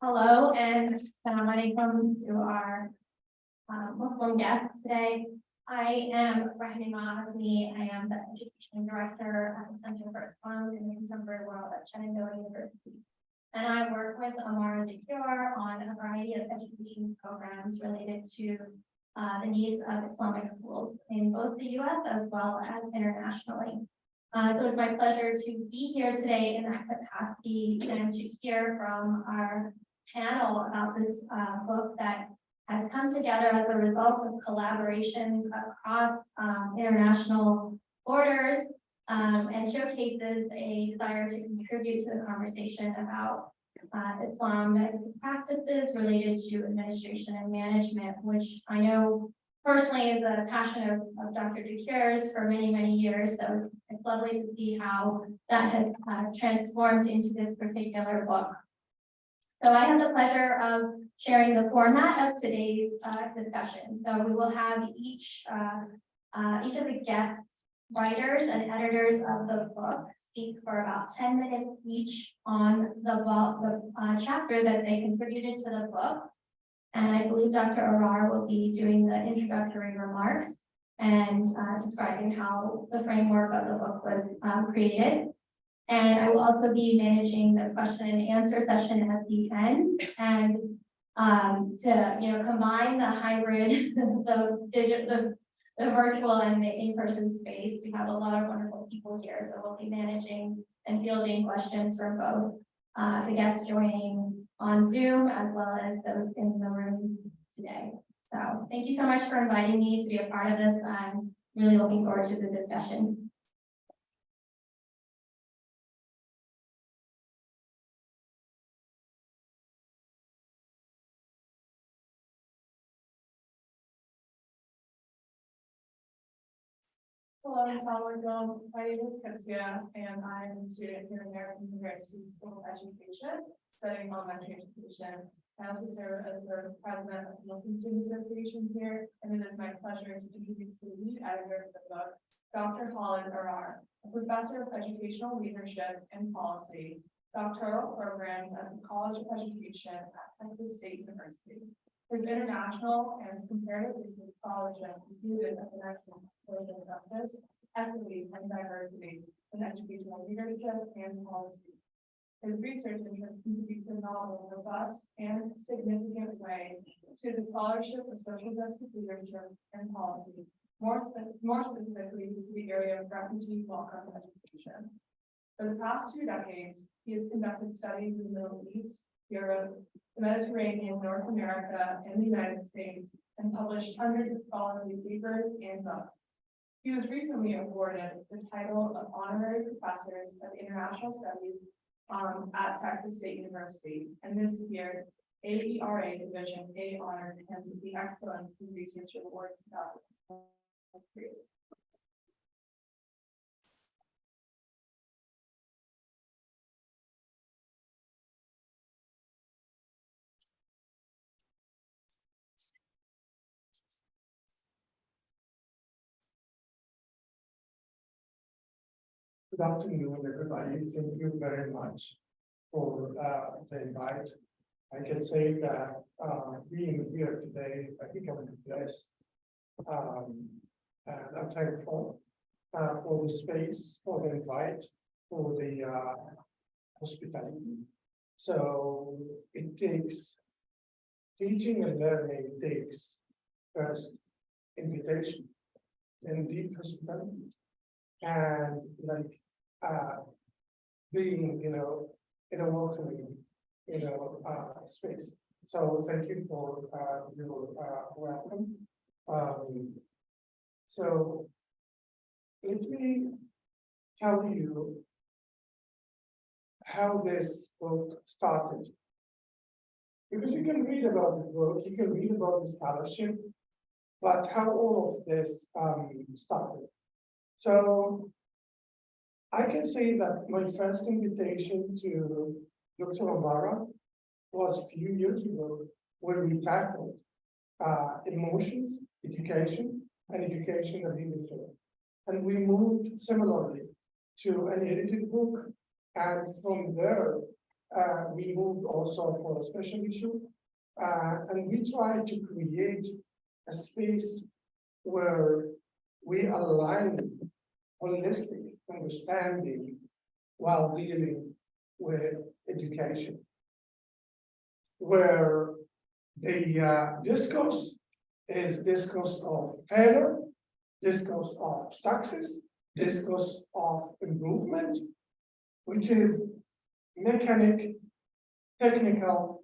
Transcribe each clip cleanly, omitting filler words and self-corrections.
Hello and Assalamualaikum to our Muslim guests today. I am Amaarah DeCuir. I am the Education Director at the Center for Islam in the Contemporary World at Shenandoah University. And I work with Amaarah DeCuir on a variety of education programs related to the needs of Islamic schools in both the U.S. as well as internationally. So it's my pleasure to be here today in that capacity and to hear from our panel about this book that has come together as a result of collaborations across international borders and showcases a desire to contribute to the conversation about Islamic practices related to administration and management, which I know personally is a passion of Dr. DeCuir's for many, many years. So it's lovely to see how that has transformed into this particular book. So I have the pleasure of sharing the format of today's discussion. So we will have each of the guest writers and editors of the book speak for about 10 minutes each on the chapter that they contributed to the book. And I believe Dr. Amaarah will be doing the introductory remarks and describing how the framework of the book was created. And I will also be managing the question and answer session at the end, and to combine the hybrid, the virtual and the in-person space. We have a lot of wonderful people here, so we'll be managing and fielding questions from both the guests joining on Zoom as well as those in the room today. So thank you so much for inviting me to be a part of this. I'm really looking forward to the discussion. Hello, Assalamualaikum. My name is Katsia, and I'm a student here at American University School of Education, studying elementary education. I also serve as the president of the Muslim Student Association here, and it is my pleasure to introduce the lead editor of the book, Dr. Amaarah, a professor of educational leadership and policy, doctoral programs at the College of Education at Texas State University. His international and comparative research scholarship included a connection to social justice, equity, and diversity in educational leadership and policy. His research interests contribute to a novel, robust, and significant way to the scholarship of social justice leadership and policy, more specifically to the area of refugee welcome education. For the past 2 decades, he has conducted studies in the Middle East, Europe, the Mediterranean, North America, and the United States, and published hundreds of scholarly papers and books. He was recently awarded the title of Honorary Professors of International Studies at Texas State University, and this year, AERA Division A honored him with the Excellence in Research Award 2023. Good afternoon, everybody. Thank you very much for the invite. I can say that being here today, I think I'm blessed, and I'm thankful for the space, for the invite, for the hospitality. So it takes teaching and learning takes first invitation and deep hospitality, and like being, in a welcoming, space. So thank you for your welcome. So let me tell you how this book started. Because you can read about the book, you can read about the scholarship, but how all of this started. So I can say that my first invitation to Dr. Amaarah was a few years ago, where we tackled emotions, education, and education and leadership. And we moved similarly to an edited book, and from there, we moved also for a special issue. And we try to create a space where we align holistic understanding while dealing with education. Where the discourse is discourse of failure, discourse of success, discourse of improvement, which is mechanic, technical,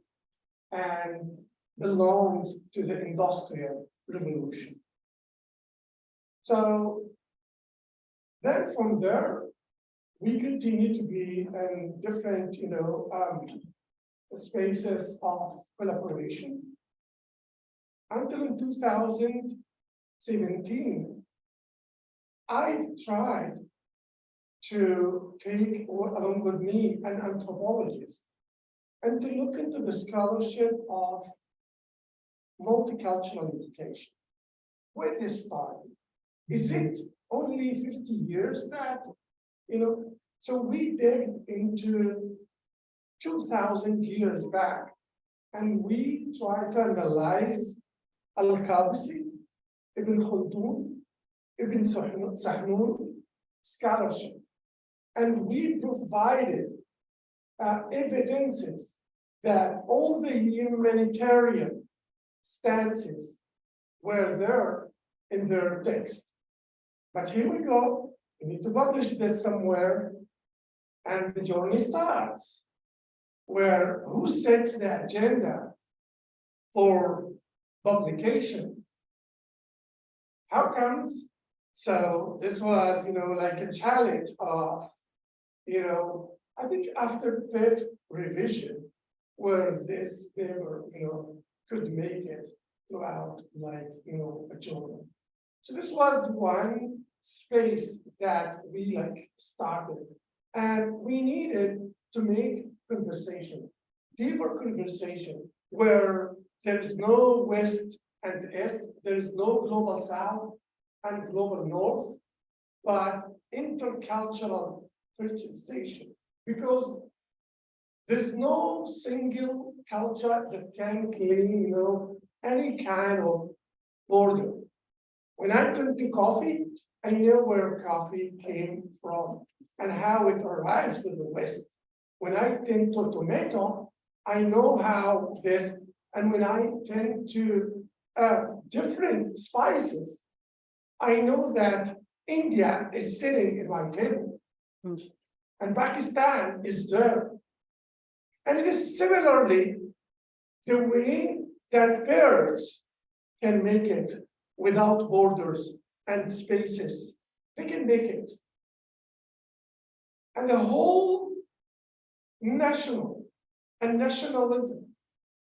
and belongs to the industrial revolution. So then from there, we continue to be in different, spaces of collaboration. Until in 2017, I tried to take along with me an anthropologist and to look into the scholarship of multicultural education. Where this started? Is it only 50 years that, so we dig into 2,000 years back and we try to analyze Al-Qabisi, Ibn Khaldun, Ibn Sahnun scholarship. And we provided evidences that all the humanitarian stances were there in their text. But here we go, we need to publish this somewhere, and the journey starts, where who sets the agenda for publication? How comes? So this was, like a challenge of, I think after 5th revision, where this paper, could make it throughout, like, a journal. So this was one space that we started, and we needed to make conversation, deeper conversation, where there's no West and East, there's no global South and global North, but intercultural fertilization, because there's no single culture that can claim, any kind of border. When I turn to coffee, I know where coffee came from and how it arrives to the West. When I tend to tomato, I know how this, and when I tend to different spices, I know that India is sitting at my table, and Pakistan is there. And it is similarly the way that birds can make it without borders and spaces. They can make it. And the whole national and nationalism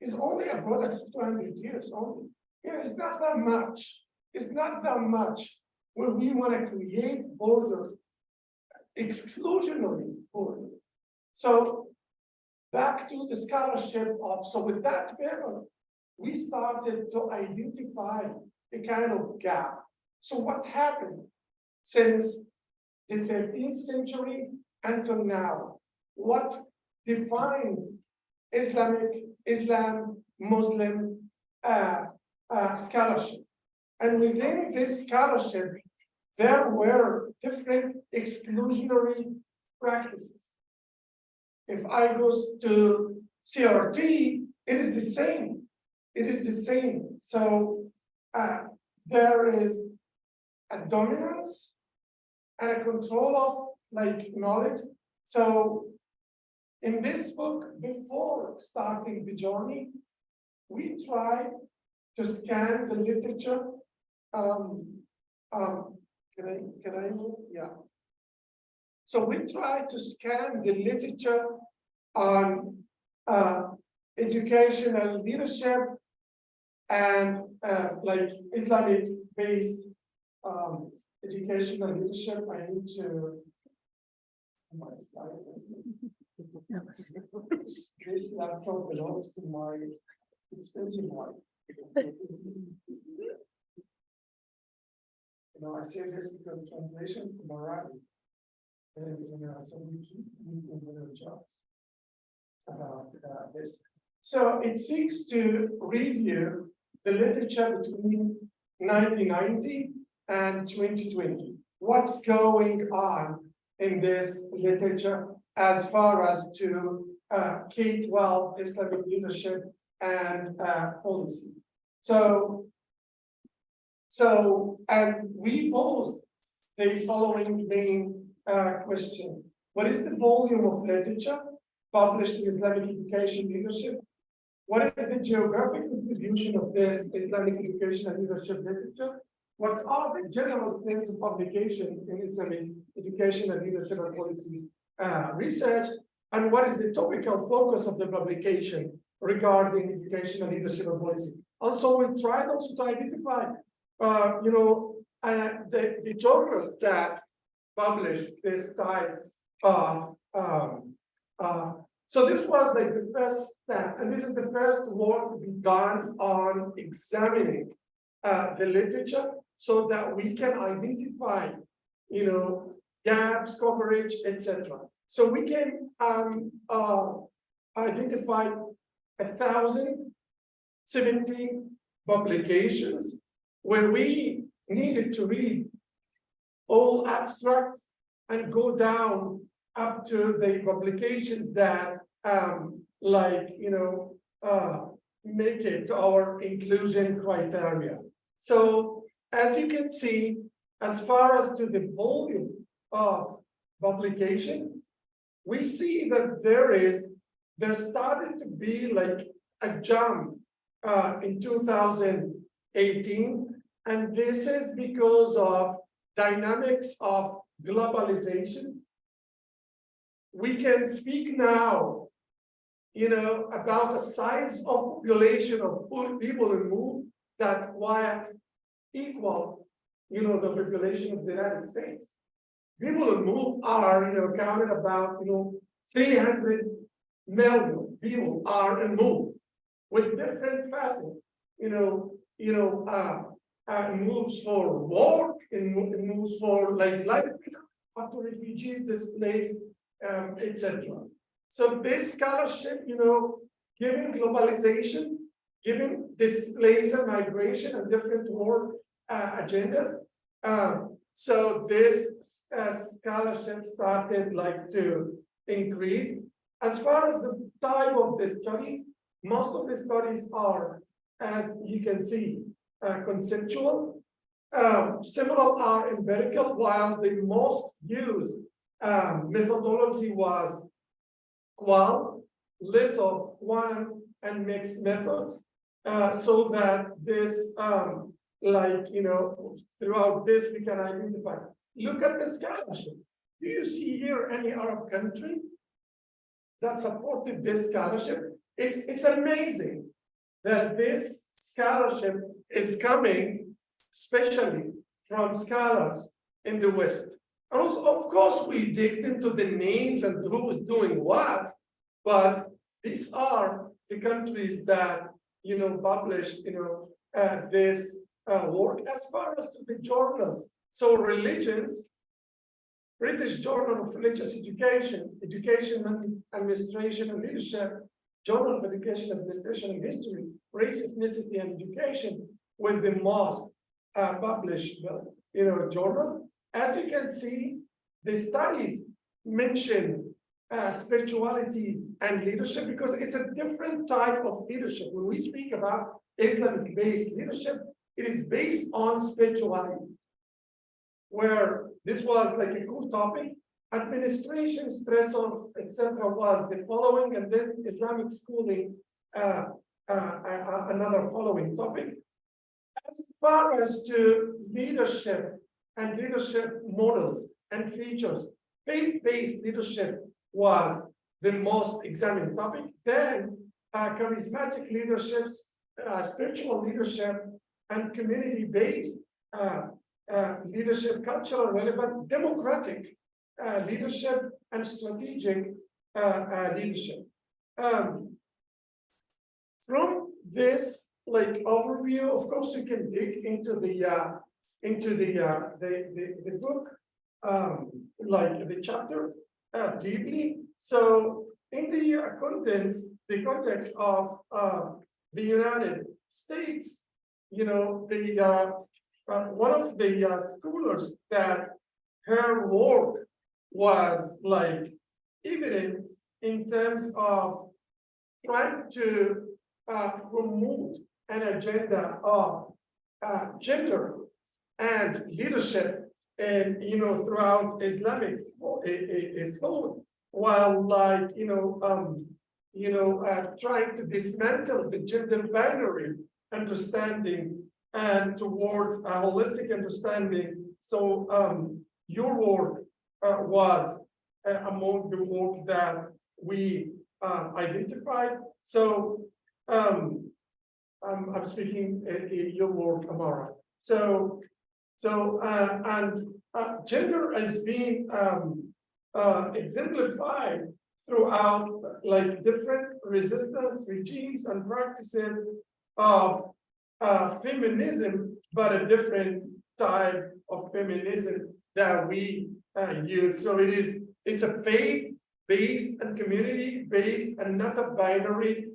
is only a product of 200 years only. Yeah, it's not that much. It's not that much where we want to create borders, exclusionary borders. So back to the scholarship of, so with that paper, we started to identify a kind of gap. So what happened since the 13th century until now? What defines Islam, Muslim scholarship? And within this scholarship, there were different exclusionary practices. If I go to CRT, it is the same. It is the same. So there is a dominance and a control of knowledge. So in this book, before starting the journey, we tried to scan the literature. Can I move? Yeah. So we tried to scan the literature on educational leadership and Islamic-based educational leadership. I need to. This laptop belongs to my expensive one. I say this because translation from Marathi is, so we keep moving with our jobs. about this. So it seeks to review the literature between 1990 and 2020. What's going on in this literature as far as to K-12 Islamic leadership and policy. And we posed the following main question. What is the volume of literature published in Islamic education leadership? What is the geographic distribution of this Islamic education and leadership literature? What are the general trends of publication in Islamic education and leadership and policy research? And what is the topical focus of the publication regarding education and leadership and policy? Also, we tried also to identify, the journals that publish this type of. So this was like the first step, and this is the first work to be done on examining the literature so that we can identify, gaps, coverage, etc. So we can identify 1,070 publications where we needed to read all abstracts and go down up to the publications that make it our inclusion criteria. So as you can see, as far as to the volume of publication, we see that there started to be like a jump in 2018, and this is because of dynamics of globalization. We can speak now, about a size of population of people who move that quite equal, the population of the United States. People who move are, counted about, 300 million people are in move with different facets, moves for work, and moves for like life after refugees, displaced, etc. So this scholarship, given globalization, given displacement, migration, and different work agendas, so this scholarship started to increase. As far as the type of the studies, most of the studies are, as you can see, conceptual. Several are empirical, while the most used methodology was qual, list of quant, and mixed methods, so that this, throughout this we can identify. Look at the scholarship. Do you see here any Arab country that supported this scholarship? It's amazing that this scholarship is coming, especially from scholars in the West. And also, of course, we dig into the names and who is doing what, but these are the countries that published this work. As far as to the journals, so religions, British Journal of Religious Education, Education and Administration and Leadership, Journal of Education, Administration and History, Race, Ethnicity and Education, with the most published journal. As you can see, the studies mention spirituality and leadership because it's a different type of leadership. When we speak about Islamic-based leadership, it is based on spirituality, where this was like a cool topic. Administration, stressors, etc. was the following, and then Islamic schooling, another following topic. As far as to leadership and leadership models and features, faith-based leadership was the most examined topic. Then charismatic leaderships, spiritual leadership, and community-based leadership, cultural relevant, democratic leadership, and strategic leadership. From this overview, of course, you can dig into the book, the chapter deeply. So in the context of the United States, one of the scholars that her work was like evident in terms of trying to promote an agenda of gender and leadership and throughout Islamic thought, while trying to dismantle the gender binary understanding and towards a holistic understanding. So your work was among the work that we identified. So I'm speaking your work, Amaarah. So gender has been exemplified throughout like different resistance regimes and practices of feminism, but a different type of feminism that we use. So it's a faith-based and community-based and not a binary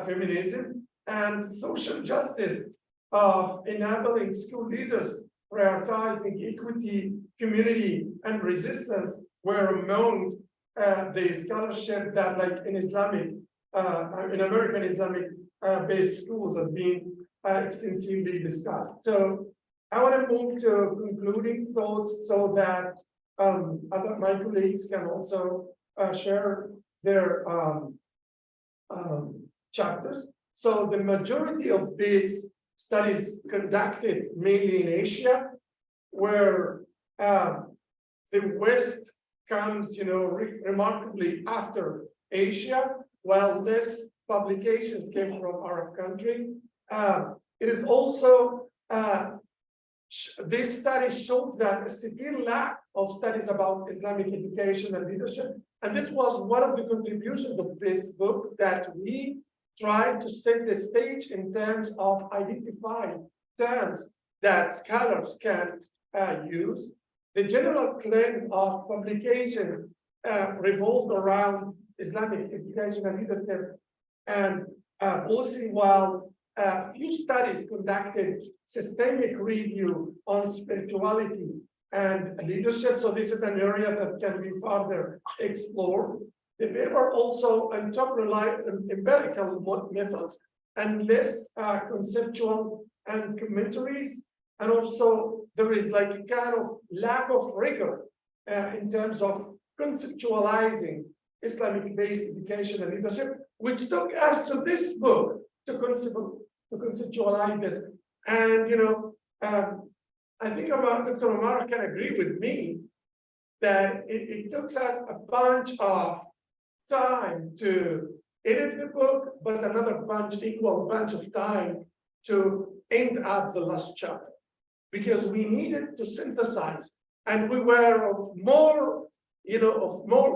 feminism, and social justice of enabling school leaders prioritizing equity, community, and resistance were among the scholarship that, like in American Islamic based schools, have been extensively discussed. So I want to move to concluding thoughts so that other my colleagues can also share their chapters. So the majority of these studies conducted mainly in Asia, where the West comes, remarkably after Asia, while less publications came from Arab country. It is also, this study showed that a severe lack of studies about Islamic education and leadership. And this was one of the contributions of this book, that we tried to set the stage in terms of identifying terms that scholars can use. The general trend of publication revolved around Islamic education and leadership and policy, while few studies conducted systemic review on spirituality and leadership. So this is an area that can be further explored. The paper also on top relied on empirical methods and less conceptual and commentaries. And also there is like a kind of lack of rigor in terms of conceptualizing Islamic-based education and leadership, which took us to this book to conceptualize this. And I think Dr. Amaarah can agree with me that it took us a bunch of time to edit the book, but another equal bunch of time to end up the last chapter, because we needed to synthesize, and we were of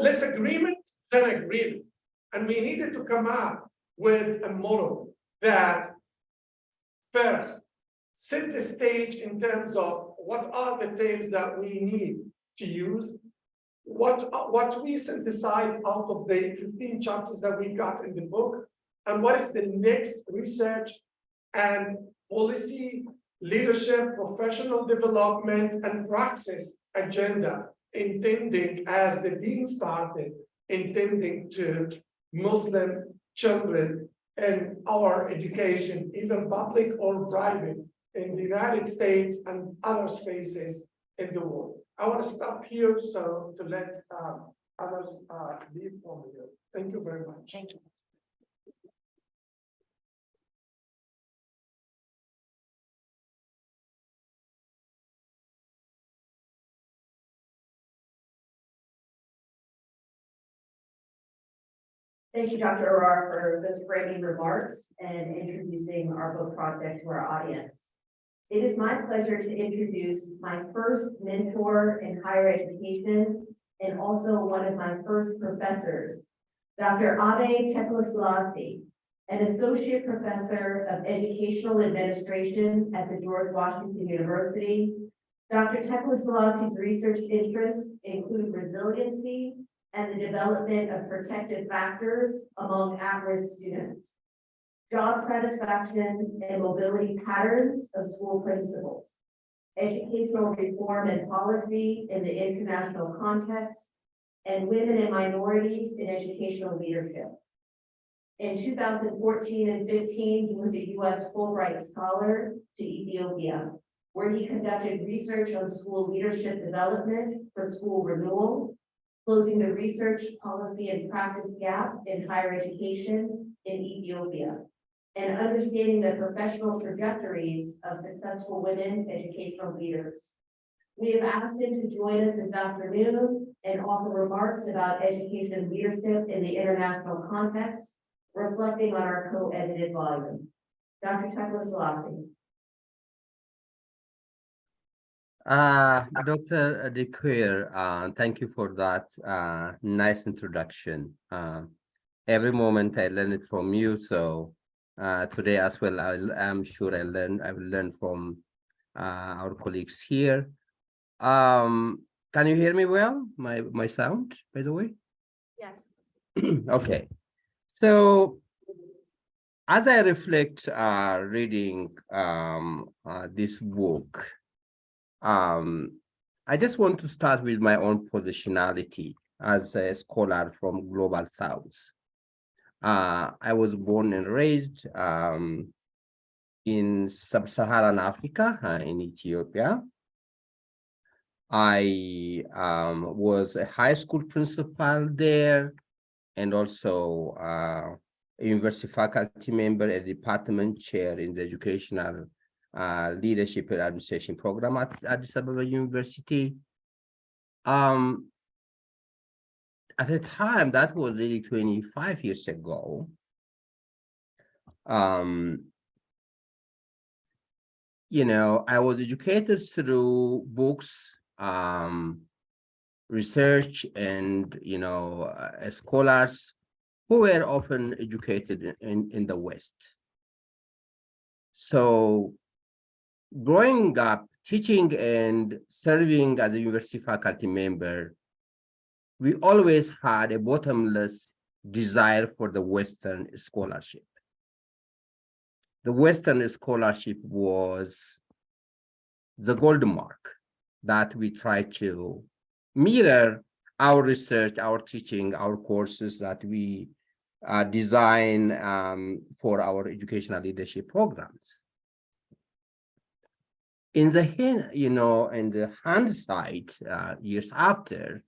less agreement than agreement, and we needed to come up with a model that first set the stage in terms of what are the terms that we need to use, what we synthesize out of the 15 chapters that we got in the book, and what is the next research and policy, leadership, professional development, and praxis agenda, intending, as the dean started, intending to Muslim children in our education, either public or private, in the United States and other spaces in the world. I want to stop here so to let others leave from here. Thank you very much. Thank you. Thank you, Dr. Arar, for those framing remarks and introducing our book project to our audience. It is my pleasure to introduce my first mentor in higher education and also one of my first professors, Dr. Amaarah DeCuir, an associate professor of educational administration at the George Washington University. Dr. DeCuir's research interests include resiliency, and the development of protective factors among at-risk students, job satisfaction and mobility patterns of school principals, educational reform and policy in the international context, and women and minorities in educational leadership. In 2014 and 15, he was a U.S. Fulbright Scholar to Ethiopia, where he conducted research on school leadership development for school renewal, closing the research, policy, and practice gap in higher education in Ethiopia, and understanding the professional trajectories of successful women educational leaders. We have asked him to join us this afternoon and offer remarks about education leadership in the international context, reflecting on our co-edited volume. Dr. Tekla Selassie. Dr. DeCuir, thank you for that nice introduction. Every moment I learn it from you, so today as well, I'm sure I will learn from our colleagues here. Can you hear me well? My sound, by the way? Yes. Okay. So as I reflect reading this book, I just want to start with my own positionality as a scholar from Global South. I was born and raised in sub-Saharan Africa, in Ethiopia. I was a high school principal there, and also a university faculty member, a department chair in the educational leadership and administration program at Addis Ababa University. At the time, that was really 25 years ago. You know, I was educated through books, research, and, you know, scholars who were often educated in the West. So growing up, teaching and serving as a university faculty member, we always had a bottomless desire for the Western scholarship. The Western scholarship was the gold mark that we try to mirror our research, our teaching, our courses that we design for our educational leadership programs. In the, you know, in the hindsight, years after,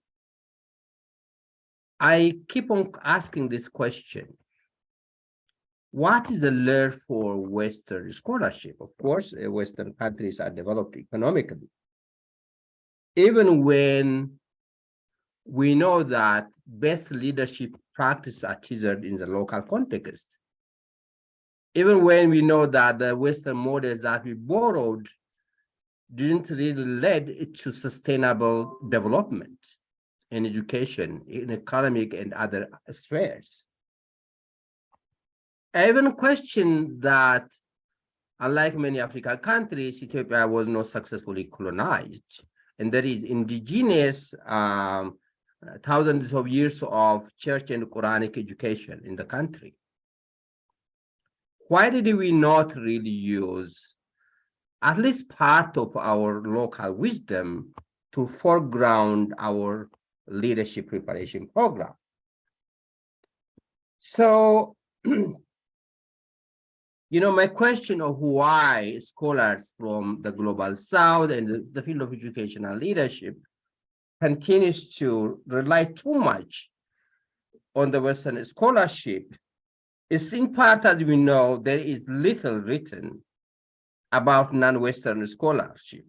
I keep on asking this question: what is the lure for Western scholarship? Of course, Western countries are developed economically. Even when we know that best leadership practices are tethered in the local context, even when we know that the Western models that we borrowed didn't really lead to sustainable development in education, in economic and other spheres. I even question that, unlike many African countries, Ethiopia was not successfully colonized, and there is indigenous thousands of years of church and Quranic education in the country. Why did we not really use at least part of our local wisdom to foreground our leadership preparation program? So, you know, my question of why scholars from the Global South and the field of educational leadership continues to rely too much on the Western scholarship is, in part, as we know, there is little written about non-Western scholarship,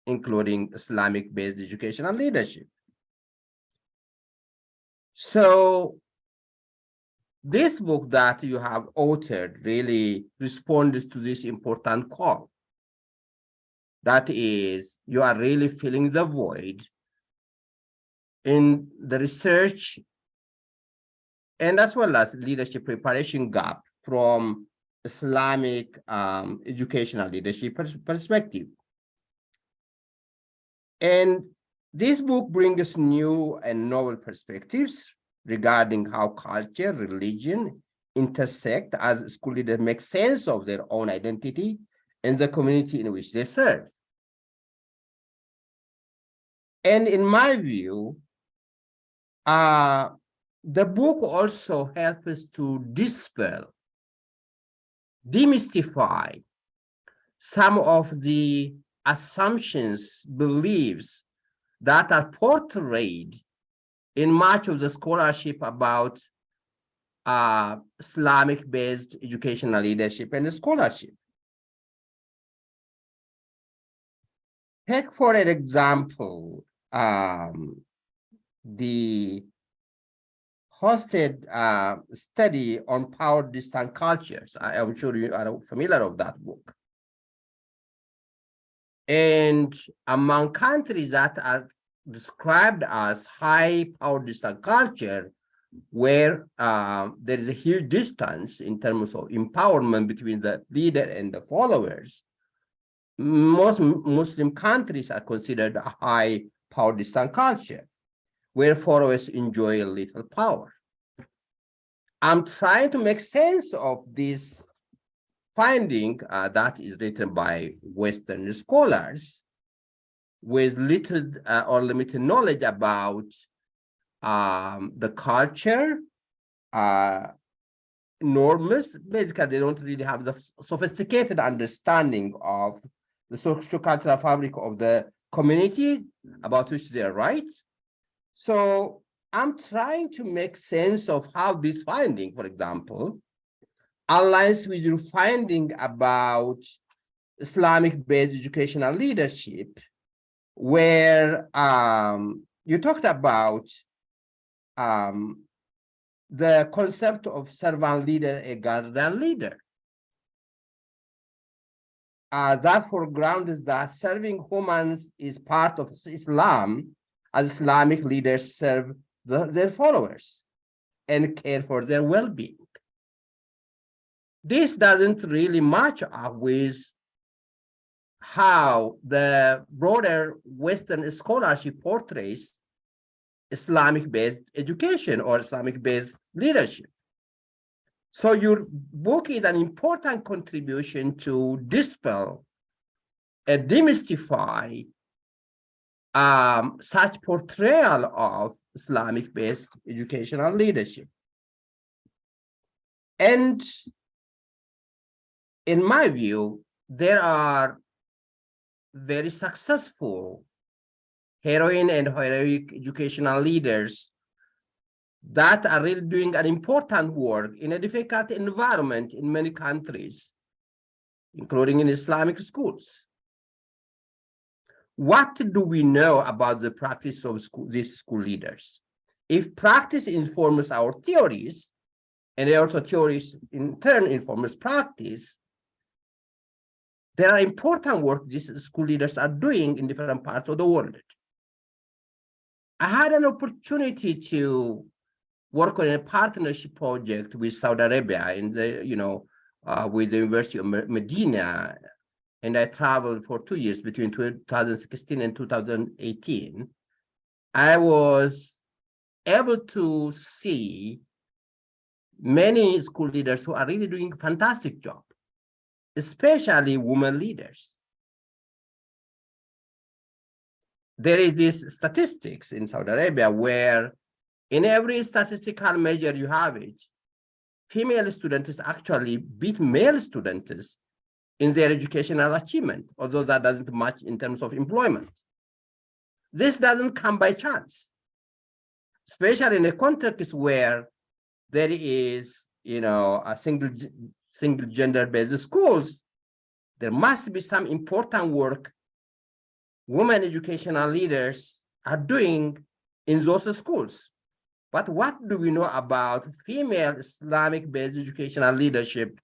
including Islamic-based educational leadership. So this book that you have authored really responds to this important call. That is, you are really filling the void in the research and as well as leadership preparation gap from Islamic educational leadership perspective. And This book brings new and novel perspectives regarding how culture, religion intersect as school leaders make sense of their own identity and the community in which they serve. And in my view, the book also helps us to dispel, demystify some of the assumptions, beliefs that are portrayed in much of the scholarship about Islamic-based educational leadership and scholarship. Take for an example, the hosted study on power distant cultures. I am sure you are familiar with that book. And among countries that are described as high power distant culture, where there is a huge distance in terms of empowerment between the leader and the followers, most Muslim countries are considered a high power distant culture, where followers enjoy a little power. I'm trying to make sense of this finding that is written by Western scholars with little or limited knowledge about the culture, norms. Basically, they don't really have the sophisticated understanding of the socio-cultural fabric of the community about which they are right. So I'm trying to make sense of how this finding, for example, aligns with your finding about Islamic-based educational leadership, where you talked about the concept of servant leader and guardian leader. That foregrounds that serving humans is part of Islam, as Islamic leaders serve their followers and care for their well-being. This doesn't really match up with how the broader Western scholarship portrays Islamic-based education or Islamic-based leadership. So your book is an important contribution to dispel and demystify such portrayal of Islamic-based educational leadership. And in my view, there are very successful heroine and heroic educational leaders that are really doing an important work in a difficult environment in many countries, including in Islamic schools. What do we know about the practice of these school leaders? If practice informs our theories, and also theories in turn informs practice, there are important work these school leaders are doing in different parts of the world. I had an opportunity to work on a partnership project with Saudi Arabia in the, with the University of Medina. And I traveled for 2 years between 2016 and 2018. I was able to see many school leaders who are really doing a fantastic job, especially women leaders. There is this statistics in Saudi Arabia where in every statistical measure you have it, female students actually beat male students in their educational achievement, although that doesn't match in terms of employment. This doesn't come by chance, especially in a context where there is, a single gender-based schools. There must be some important work women educational leaders are doing in those schools. But what do we know about female Islamic-based educational leadership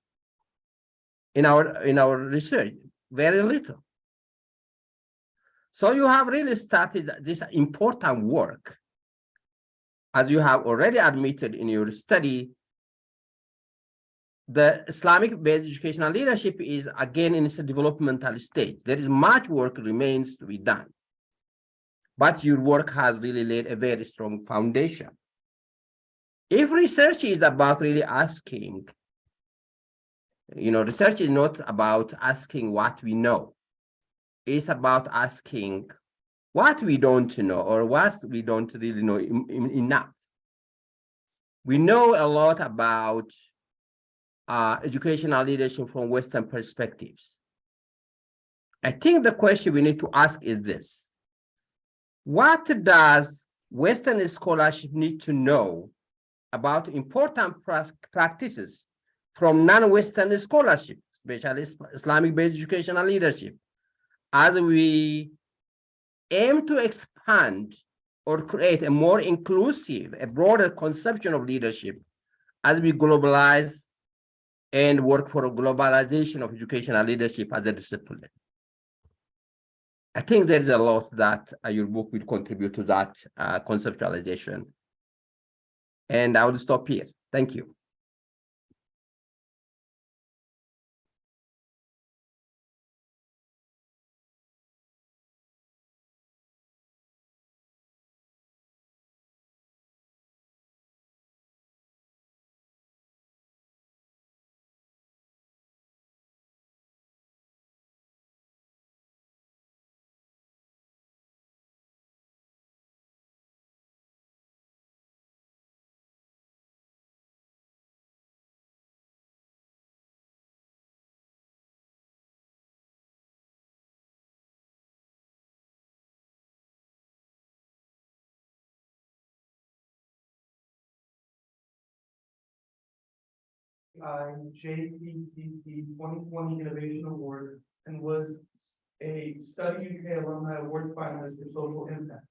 in our research? Very little. So you have really started this important work. As you have already admitted in your study, the Islamic-based educational leadership is again in its developmental stage. There is much work remains to be done. but your work has really laid a very strong foundation. If research is about really asking, research is not about asking what we know. It's about asking what we don't know or what we don't really know enough. We know a lot about educational leadership from Western perspectives. I think the question we need to ask is this: what does Western scholarship need to know about important practices from non-Western scholarship, especially Islamic-based educational leadership, as we aim to expand or create a more inclusive, a broader conception of leadership as we globalize and work for a globalization of educational leadership as a discipline? I think there is a lot that your book will contribute to that conceptualization. And I will stop here. Thank you. JPCC 2020 Innovation Award and was a Study UK Alumni Award finalist for social impact.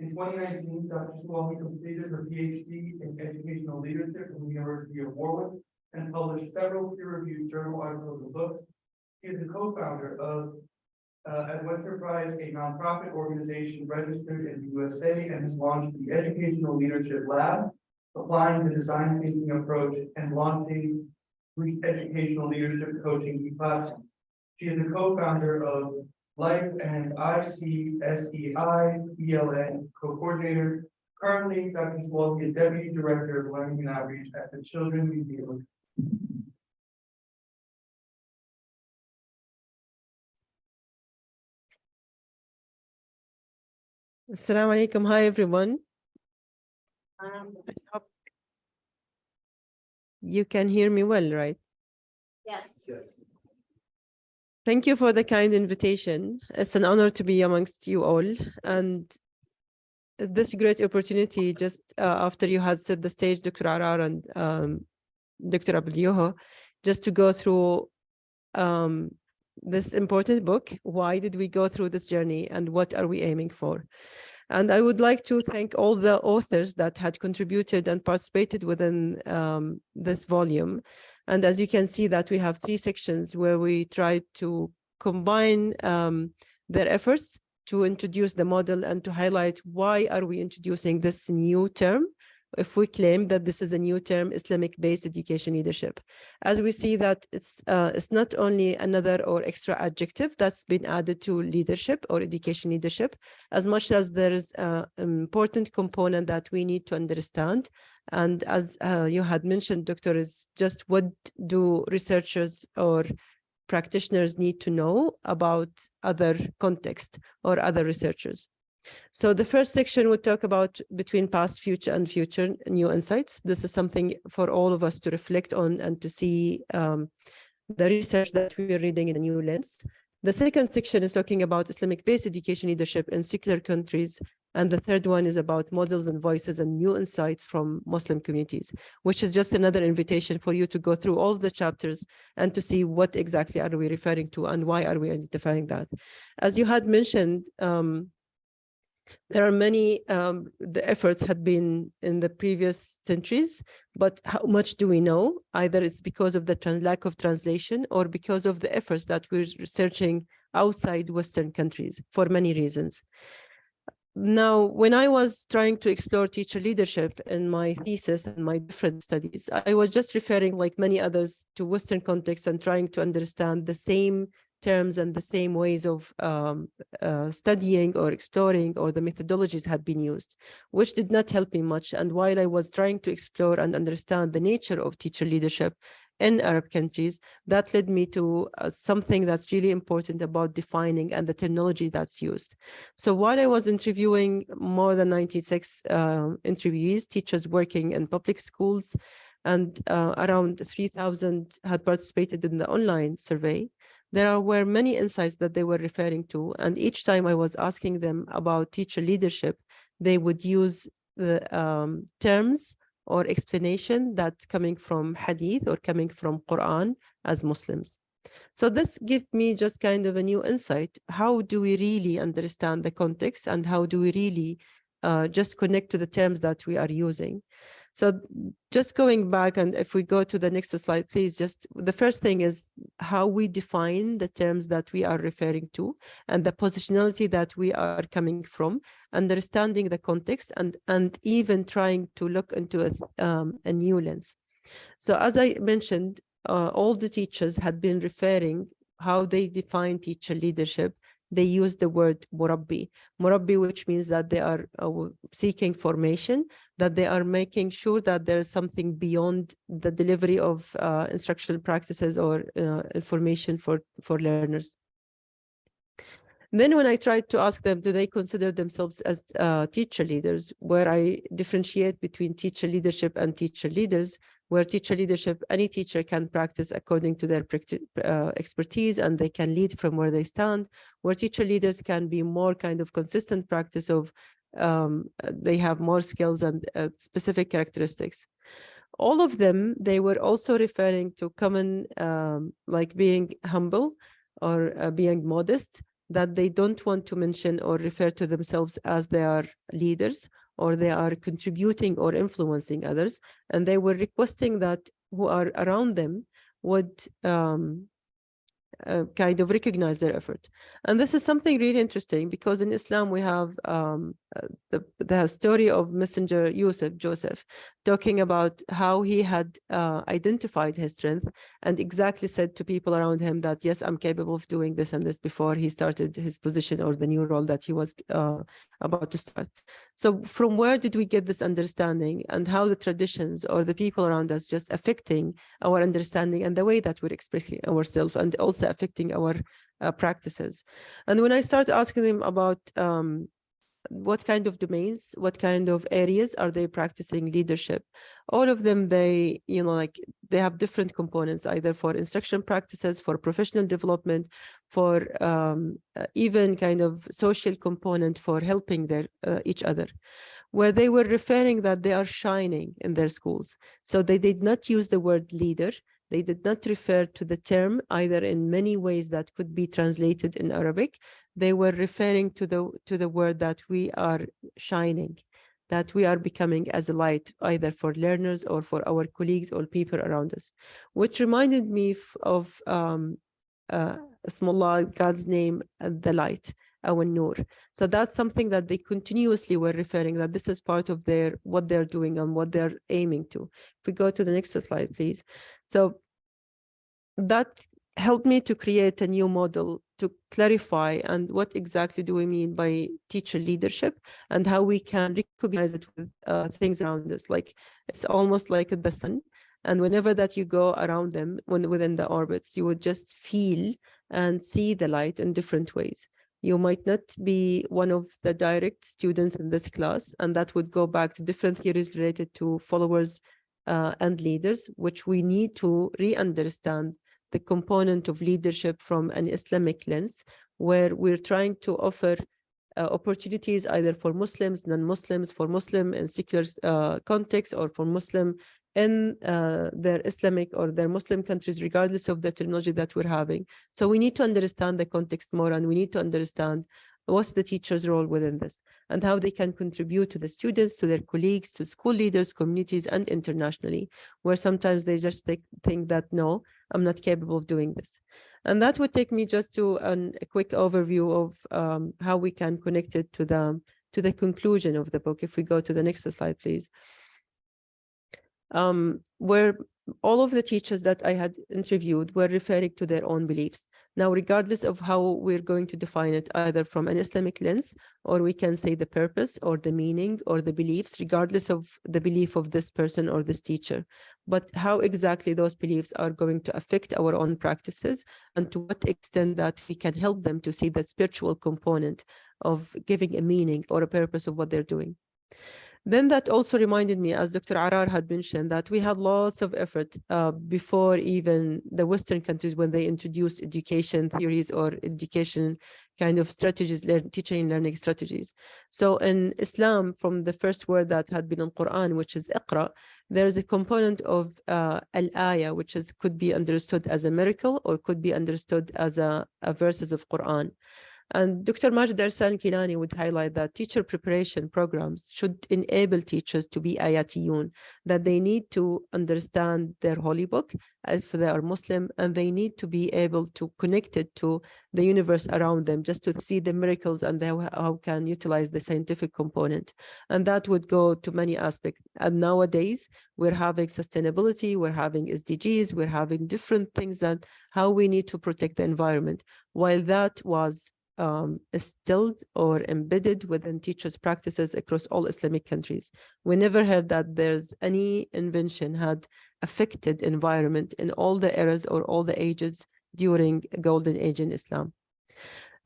In 2019, Dr. Swami completed her PhD in educational leadership from the University of Warwick and published several peer-reviewed journal articles and books. She is the co-founder of Enterprise, a nonprofit organization registered in the USA, and has launched the Educational Leadership Lab, applying the design thinking approach and launching educational leadership coaching platform. She is a co-founder of Life and ICSEI ELN co-coordinator. Currently, Dr. Swalke is Deputy Director of Learning and Outreach at the Children's Museum. Assalamu alaikum. Hi, everyone. You can hear me well, right? Yes. Yes. Thank you for the kind invitation. It's an honor to be amongst you all. And this great opportunity, just after you had set the stage, Dr. Arar and Dr. Abdul, just to go through this important book. Why did we go through this journey and what are we aiming for? And I would like to thank all the authors that had contributed and participated within this volume. And as you can see that we have 3 sections where we try to combine their efforts to introduce the model and to highlight why are we introducing this new term, if we claim that this is a new term, Islamic-based education leadership. As we see that it's not only another or extra adjective that's been added to leadership or education leadership, as much as there is an important component that we need to understand. And as you had mentioned, Doctor, is just what do researchers or practitioners need to know about other context or other researchers. So the first section would talk about between past, future, and future new insights. This is something for all of us to reflect on and to see the research that we are reading in a new lens. The second section is talking about Islamic-based education leadership in secular countries. And the third one is about models and voices and new insights from Muslim communities, which is just another invitation for you to go through all of the chapters and to see what exactly are we referring to and why are we identifying that. As you had mentioned, there are many, the efforts had been in the previous centuries, but how much do we know? Either it's because of the lack of translation or because of the efforts that we're researching outside Western countries for many reasons. Now, when I was trying to explore teacher leadership in my thesis and my different studies, I was just referring, like many others, to Western context and trying to understand the same terms and the same ways of studying or exploring, or the methodologies had been used, which did not help me much. And while I was trying to explore and understand the nature of teacher leadership in Arab countries, that led me to something that's really important about defining and the terminology that's used. So while I was interviewing more than 96 interviewees, teachers working in public schools, and around 3,000 had participated in the online survey, there were many insights that they were referring to. And each time I was asking them about teacher leadership, they would use the terms or explanation that's coming from Hadith or coming from Quran as Muslims. So this gives me just kind of a new insight. How do we really understand the context, and how do we really just connect to the terms that we are using? So just going back, and if we go to the next slide, please, just the first thing is how we define the terms that we are referring to and the positionality that we are coming from, understanding the context, and even trying to look into a new lens. So as I mentioned, all the teachers had been referring how they define teacher leadership. They use the word murabbi, which means that they are seeking formation, that they are making sure that there is something beyond the delivery of instructional practices or information for learners. Then when I tried to ask them, do they consider themselves as teacher leaders, where I differentiate between teacher leadership and teacher leaders, where teacher leadership, any teacher can practice according to their expertise, and they can lead from where they stand, where teacher leaders can be more kind of consistent practice of, they have more skills and specific characteristics. All of them, they were also referring to common, like being humble or being modest, that they don't want to mention or refer to themselves as they are leaders, or they are contributing or influencing others. And they were requesting that who are around them would kind of recognize their effort. And this is something really interesting, because in Islam we have the story of Messenger Joseph, talking about how he had identified his strength and exactly said to people around him that, yes, I'm capable of doing this and this, before he started his position or the new role that he was about to start. So from where did we get this understanding, and how the traditions or the people around us just affecting our understanding and the way that we're expressing ourselves, and also affecting our practices? And when I started asking them about what kind of domains, what kind of areas are they practicing leadership, all of them, they, you know, like they have different components, either for instruction practices, for professional development, for even kind of social component for helping their each other, where they were referring that they are shining in their schools. So they did not use the word leader. They did not refer to the term either in many ways that could be translated in Arabic. They were referring to the word that we are shining, that we are becoming as a light, either for learners or for our colleagues or people around us, which reminded me of Ismullah, God's name, the light, our Nur. So that's something that they continuously were referring, that this is part of their what they're doing and what they're aiming to. If we go to the next slide, please. So that helped me to create a new model to clarify and what exactly do we mean by teacher leadership, and how we can recognize it with things around us. Like it's almost like the sun, and whenever that you go around them, within the orbits, you would just feel and see the light in different ways. You might not be one of the direct students in this class, and that would go back to different theories related to followers and leaders, which we need to re-understand the component of leadership from an Islamic lens, where we're trying to offer opportunities either for Muslims, non-Muslims, for Muslim in secular context, or for Muslim in their Islamic or their Muslim countries, regardless of the terminology that we're having. So we need to understand the context more, and we need to understand what's the teacher's role within this, and how they can contribute to the students, to their colleagues, to school leaders, communities, and internationally, where sometimes they just think that, no, I'm not capable of doing this. And that would take me just to a quick overview of how we can connect it to the conclusion of the book. If we go to the next slide, please. Where all of the teachers that I had interviewed were referring to their own beliefs. Now, regardless of how we're going to define it, either from an Islamic lens, or we can say the purpose or the meaning or the beliefs, regardless of the belief of this person or this teacher, but how exactly those beliefs are going to affect our own practices, and to what extent that we can help them to see the spiritual component of giving a meaning or a purpose of what they're doing. Then that also reminded me, as Dr. Arar had mentioned, that we had lots of effort before even the Western countries, when they introduced education theories or education kind of strategies, teaching and learning strategies. So in Islam, from the first word that had been in Quran, which is Iqra, there is a component of al-ayah, which could be understood as a miracle or could be understood as a verses of Quran. And Dr. Majid Arsan Kilani would highlight that teacher preparation programs should enable teachers to be ayatiyun, that they need to understand their holy book if they are Muslim, and they need to be able to connect it to the universe around them, just to see the miracles and how can utilize the scientific component. And that would go to many aspects. And nowadays, we're having sustainability, we're having SDGs, we're having different things that how we need to protect the environment. While that was instilled or embedded within teachers' practices across all Islamic countries, we never heard that there's any invention had affected environment in all the eras or all the ages during a golden age in Islam.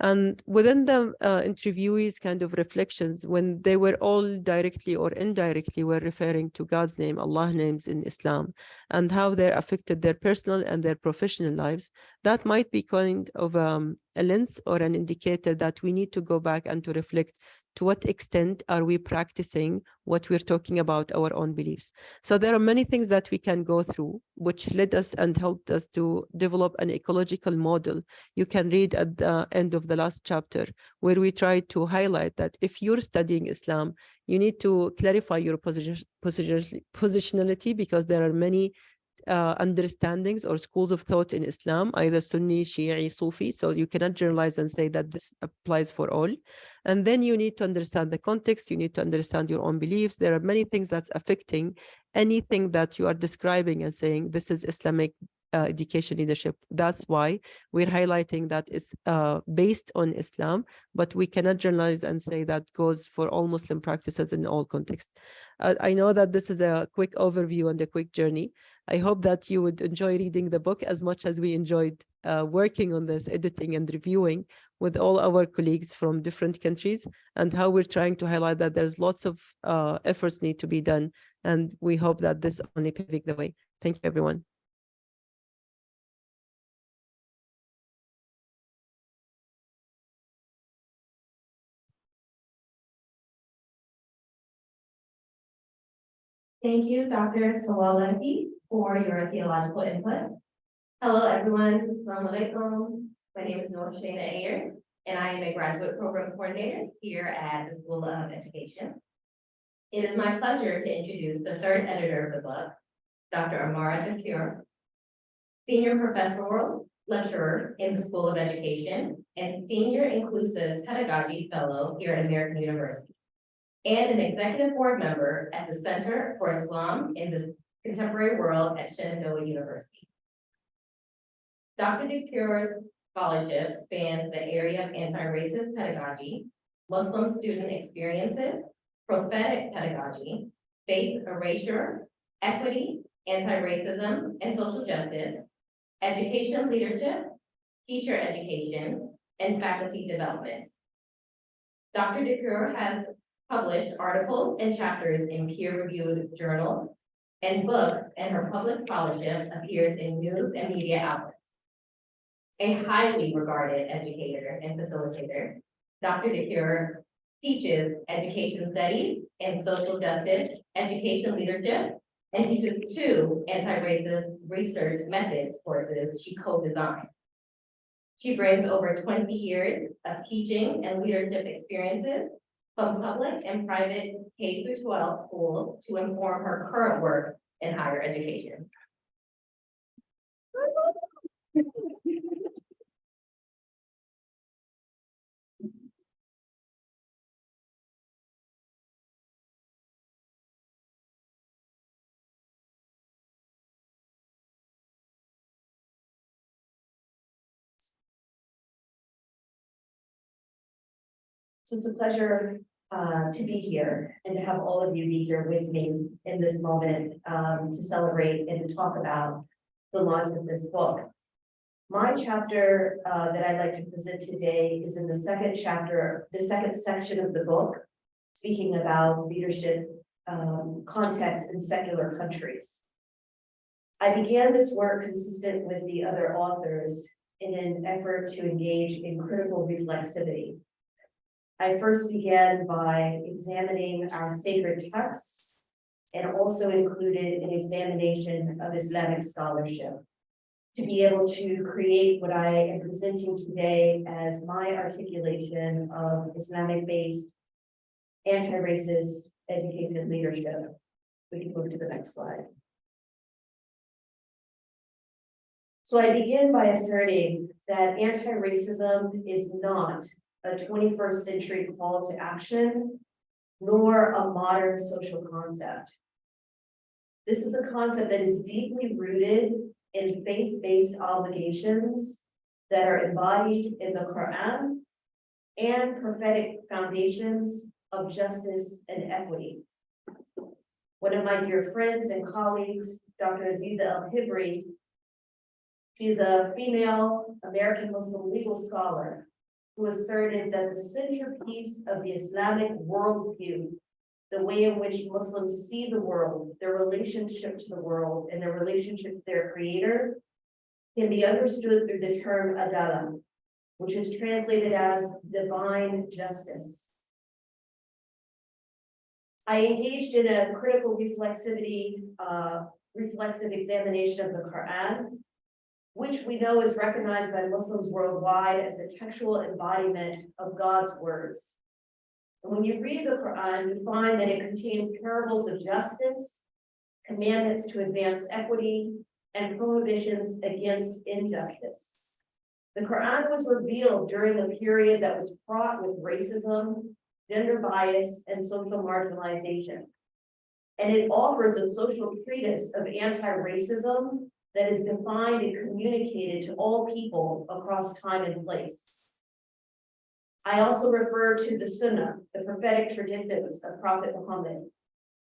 And within the interviewees' kind of reflections, when they were all directly or indirectly were referring to God's name, Allah names in Islam, and how they affected their personal and their professional lives, that might be kind of a lens or an indicator that we need to go back and to reflect to what extent are we practicing what we're talking about, our own beliefs. So there are many things that we can go through, which led us and helped us to develop an ecological model. You can read at the end of the last chapter, where we try to highlight that if you're studying Islam, you need to clarify your positionality, because there are many understandings or schools of thought in Islam, either Sunni, Shi'i, Sufi. So you cannot generalize and say that this applies for all. And then you need to understand the context. You need to understand your own beliefs. There are many things that's affecting anything that you are describing and saying this is Islamic education leadership. That's why we're highlighting that it's based on Islam, but we cannot generalize and say that goes for all Muslim practices in all contexts. I know that this is a quick overview and a quick journey. I hope that you would enjoy reading the book as much as we enjoyed working on this, editing and reviewing with all our colleagues from different countries, and how we're trying to highlight that there's lots of efforts need to be done. And we hope that this only paving the way. Thank you, everyone. Thank you, Dr. Sawalati, for your theological input. Hello, everyone. Assalamu alaikum. My name is Noor Shana Ayers, and I am a graduate program coordinator here at the School of Education. It is my pleasure to introduce the third editor of the book, Dr. Amaarah DeCuir, Senior Professorial Lecturer in the School of Education and Senior Inclusive Pedagogy Fellow here at American University, and an Executive Board Member at the Center for Islam in the Contemporary World at Shenandoah University. Dr. DeCuir's scholarship spans the area of anti-racist pedagogy, Muslim student experiences, prophetic pedagogy, faith erasure, equity, anti-racism, and social justice, education leadership, teacher education, and faculty development. Dr. DeCuir has published articles and chapters in peer-reviewed journals and books, and her public scholarship appears in news and media outlets. A highly regarded educator and facilitator, Dr. DeCuir teaches education studies and social justice, education leadership, and teaches 2 anti-racist research methods courses she co-designed. She brings over 20 years of teaching and leadership experiences from public and private K-12 schools to inform her current work in higher education. So it's a pleasure to be here and to have all of you be here with me in this moment to celebrate and to talk about the launch of this book. My chapter that I'd like to present today is in the second chapter, the second section of the book, speaking about leadership context in secular countries. I began this work consistent with the other authors in an effort to engage in critical reflexivity. I first began by examining our sacred texts and also included an examination of Islamic scholarship to be able to create what I am presenting today as my articulation of Islamic-based anti-racist educational leadership. We can move to the next slide. So I begin by asserting that anti-racism is not a 21st century call to action, nor a modern social concept. This is a concept that is deeply rooted in faith-based obligations that are embodied in the Quran and prophetic foundations of justice and equity. One of my dear friends and colleagues, Dr. Aziza El-Hibri, she's a female American Muslim legal scholar who asserted that the centerpiece of the Islamic worldview, the way in which Muslims see the world, their relationship to the world, and their relationship to their creator, can be understood through the term adala, which is translated as divine justice. I engaged in a critical reflexive examination of the Quran, which we know is recognized by Muslims worldwide as a textual embodiment of God's words. And when you read the Quran, you find that it contains parables of justice, commandments to advance equity, and prohibitions against injustice. The Quran was revealed during a period that was fraught with racism, gender bias, and social marginalization. And it offers a social treatise of anti-racism that is defined and communicated to all people across time and place. I also refer to the Sunnah, the prophetic traditions of Prophet Muhammad,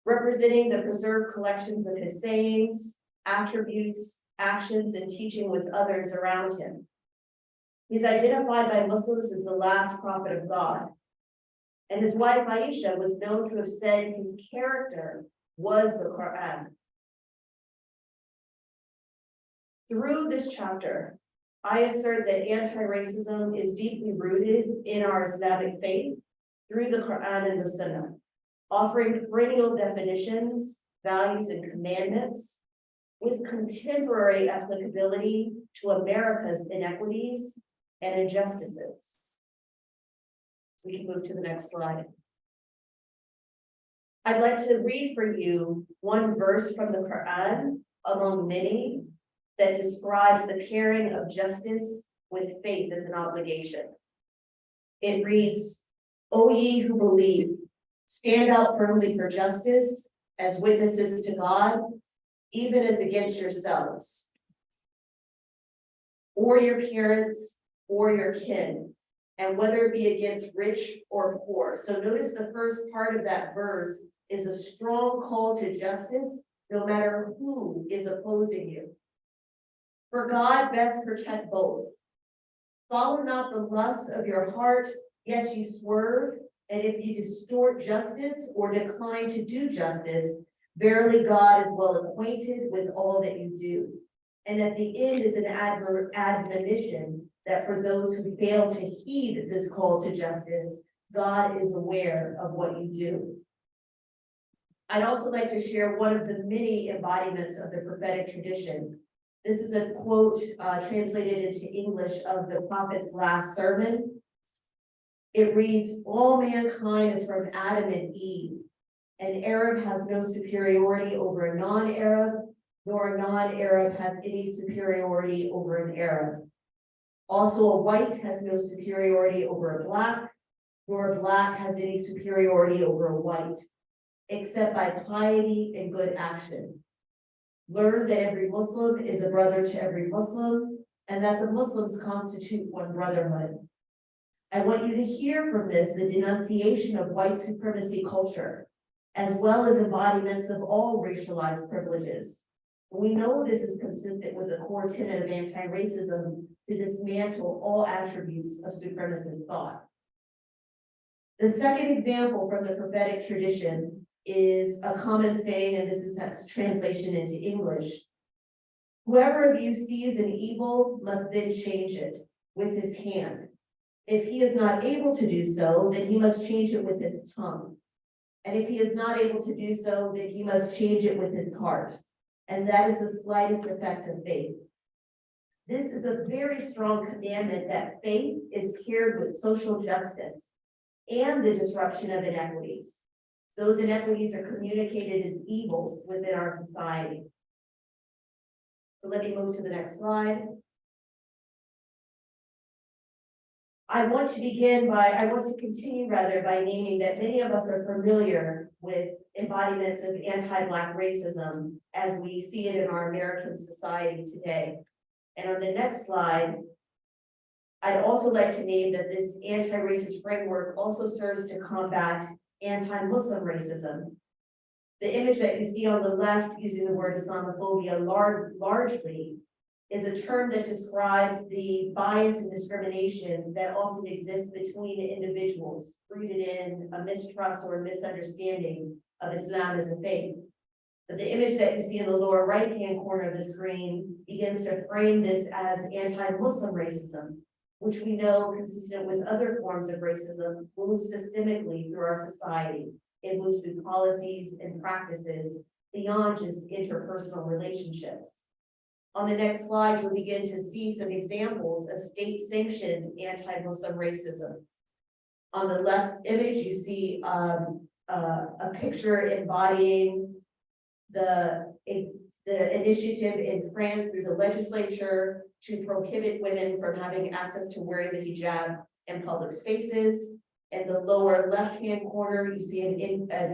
representing the preserved collections of his sayings, attributes, actions, and teaching with others around him. He's identified by Muslims as the last prophet of God. And his wife Aisha was known to have said his character was the Quran. Through this chapter, I assert that anti-racism is deeply rooted in our Islamic faith through the Quran and the Sunnah, offering perennial definitions, values, and commandments with contemporary applicability to America's inequities and injustices. We can move to the next slide. I'd like to read for you one verse from the Quran among many that describes the pairing of justice with faith as an obligation. It reads, "O ye who believe, stand out firmly for justice as witnesses to God, even as against yourselves, or your parents, or your kin, and whether it be against rich or poor." So notice the first part of that verse is a strong call to justice, no matter who is opposing you. For God best protect both. Follow not the lusts of your heart, yes, you swerve, and if you distort justice or decline to do justice, verily God is well acquainted with all that you do. And at the end is an admonition that for those who fail to heed this call to justice, God is aware of what you do. I'd also like to share one of the many embodiments of the prophetic tradition. This is a quote translated into English of the prophet's last sermon. It reads, "All mankind is from Adam and Eve. An Arab has no superiority over a non-Arab, nor a non-Arab has any superiority over an Arab. Also, a white has no superiority over a black, nor a black has any superiority over a white, except by piety and good action. Learn that every Muslim is a brother to every Muslim, and that the Muslims constitute one brotherhood. I want you to hear from this the denunciation of white supremacy culture, as well as embodiments of all racialized privileges. We know this is consistent with the core tenet of anti-racism to dismantle all attributes of supremacist thought. The second example from the prophetic tradition is a common saying, and this is its translation into English. Whoever of you sees an evil must then change it with his hand. If he is not able to do so, then he must change it with his tongue. And if he is not able to do so, then he must change it with his heart. And that is the slightest effect of faith. This is a very strong commandment that faith is paired with social justice and the disruption of inequities. Those inequities are communicated as evils within our society. So let me move to the next slide. I want to continue by naming that many of us are familiar with embodiments of anti-Black racism as we see it in our American society today. And on the next slide, I'd also like to name that this anti-racist framework also serves to combat anti-Muslim racism. The image that you see on the left using the word Islamophobia largely is a term that describes the bias and discrimination that often exists between individuals rooted in a mistrust or a misunderstanding of Islam as a faith. But the image that you see in the lower right-hand corner of the screen begins to frame this as anti-Muslim racism, which we know, consistent with other forms of racism, moves systemically through our society. It moves through policies and practices beyond just interpersonal relationships. On the next slide, you'll begin to see some examples of state-sanctioned anti-Muslim racism. On the left image, you see a picture embodying the initiative in France through the legislature to prohibit women from having access to wearing the hijab in public spaces. In the lower left-hand corner, you see an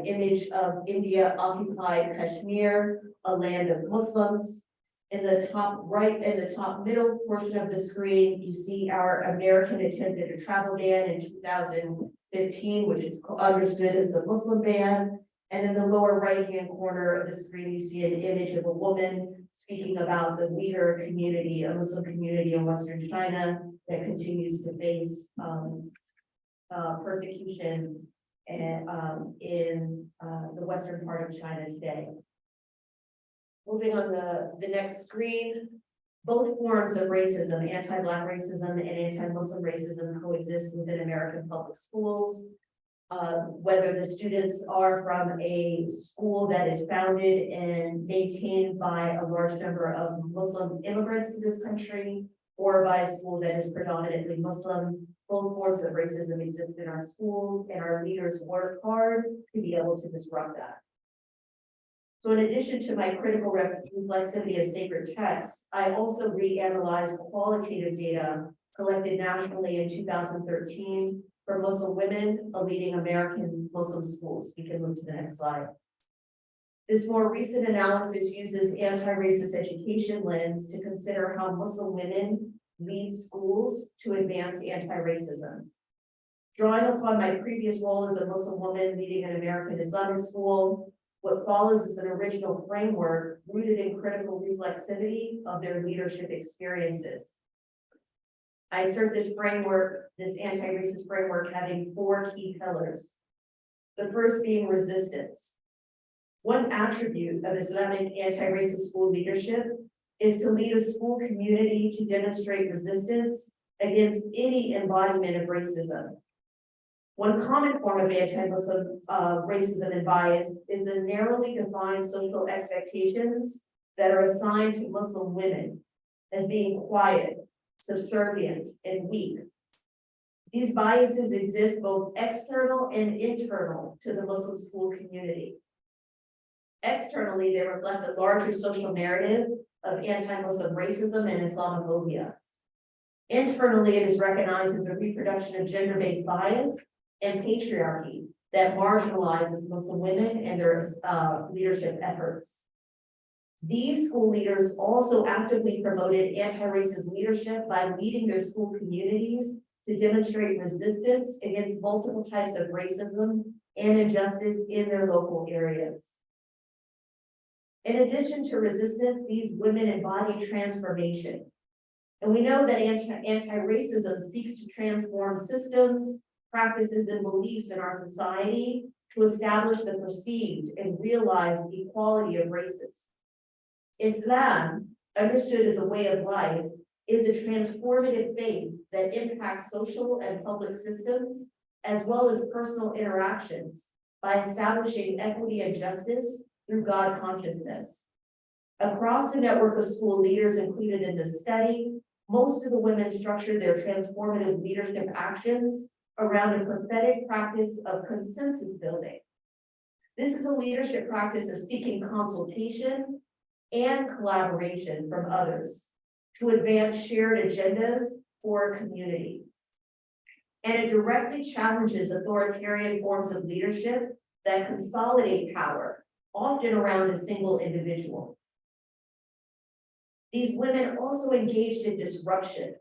image of India-occupied Kashmir, a land of Muslims. In the top right and the top middle portion of the screen, you see our American attempted a travel ban in 2015, which is understood as the Muslim ban. And in the lower right-hand corner of the screen, you see an image of a woman speaking about the Uyghur community, a Muslim community in Western China that continues to face persecution and, in the western part of China today. Moving on the next screen, both forms of racism, anti-Black racism and anti-Muslim racism, coexist within American public schools. Whether the students are from a school that is founded and maintained by a large number of Muslim immigrants to this country, or by a school that is predominantly Muslim, both forms of racism exist in our schools, and our leaders work hard to be able to disrupt that. So in addition to my critical reflexivity of sacred texts, I also reanalyzed qualitative data collected nationally in 2013 for Muslim women, a leading American Muslim schools. We can move to the next slide. This more recent analysis uses anti-racist education lens to consider how Muslim women lead schools to advance anti-racism. Drawing upon my previous role as a Muslim woman leading an American Islamic school, what follows is an original framework rooted in critical reflexivity of their leadership experiences. I assert this framework, this anti-racist framework, having 4 key pillars. The first being resistance. One attribute of Islamic anti-racist school leadership is to lead a school community to demonstrate resistance against any embodiment of racism. One common form of anti-Muslim racism and bias is the narrowly defined social expectations that are assigned to Muslim women as being quiet, subservient, and weak. These biases exist both external and internal to the Muslim school community. Externally, they reflect a larger social narrative of anti-Muslim racism and Islamophobia. Internally, it is recognized as a reproduction of gender-based bias and patriarchy that marginalizes Muslim women and their leadership efforts. These school leaders also actively promoted anti-racist leadership by leading their school communities to demonstrate resistance against multiple types of racism and injustice in their local areas. In addition to resistance, these women embody transformation. And we know that anti-racism seeks to transform systems, practices, and beliefs in our society to establish the perceived and realized equality of races. Islam, understood as a way of life, is a transformative faith that impacts social and public systems, as well as personal interactions, by establishing equity and justice through God consciousness. Across the network of school leaders included in this study, most of the women structured their transformative leadership actions around a prophetic practice of consensus building. This is a leadership practice of seeking consultation and collaboration from others to advance shared agendas for a community. And it directly challenges authoritarian forms of leadership that consolidate power, often around a single individual. These women also engaged in disruption.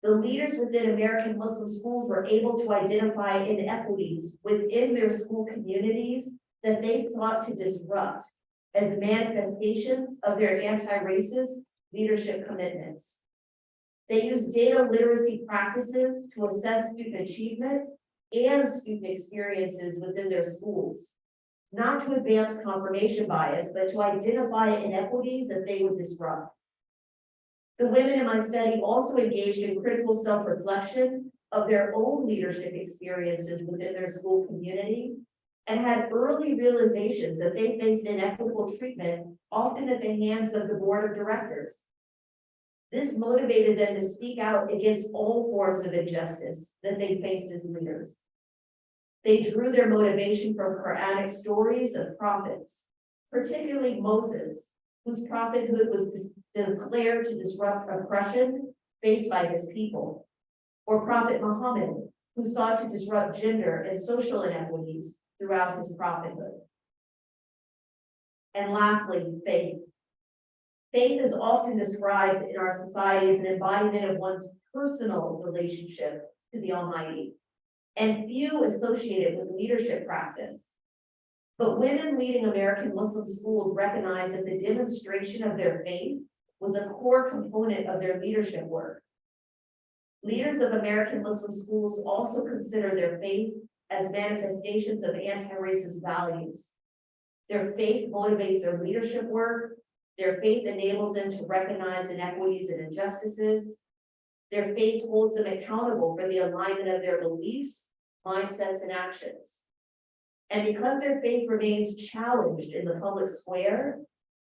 The leaders within American Muslim schools were able to identify inequities within their school communities that they sought to disrupt as manifestations of their anti-racist leadership commitments. They used data literacy practices to assess student achievement and student experiences within their schools, not to advance confirmation bias, but to identify inequities that they would disrupt. The women in my study also engaged in critical self-reflection of their own leadership experiences within their school community and had early realizations that they faced inequitable treatment, often at the hands of the board of directors. This motivated them to speak out against all forms of injustice that they faced as leaders. They drew their motivation from Quranic stories of prophets, particularly Moses, whose prophethood was declared to disrupt oppression faced by his people, or Prophet Muhammad, who sought to disrupt gender and social inequities throughout his prophethood. And lastly, faith. Faith is often described in our society as an embodiment of one's personal relationship to the Almighty, and few associate it with leadership practice. But women leading American Muslim schools recognize that the demonstration of their faith was a core component of their leadership work. Leaders of American Muslim schools also consider their faith as manifestations of anti-racist values. Their faith motivates their leadership work. Their faith enables them to recognize inequities and injustices. Their faith holds them accountable for the alignment of their beliefs, mindsets, and actions. And because their faith remains challenged in the public square,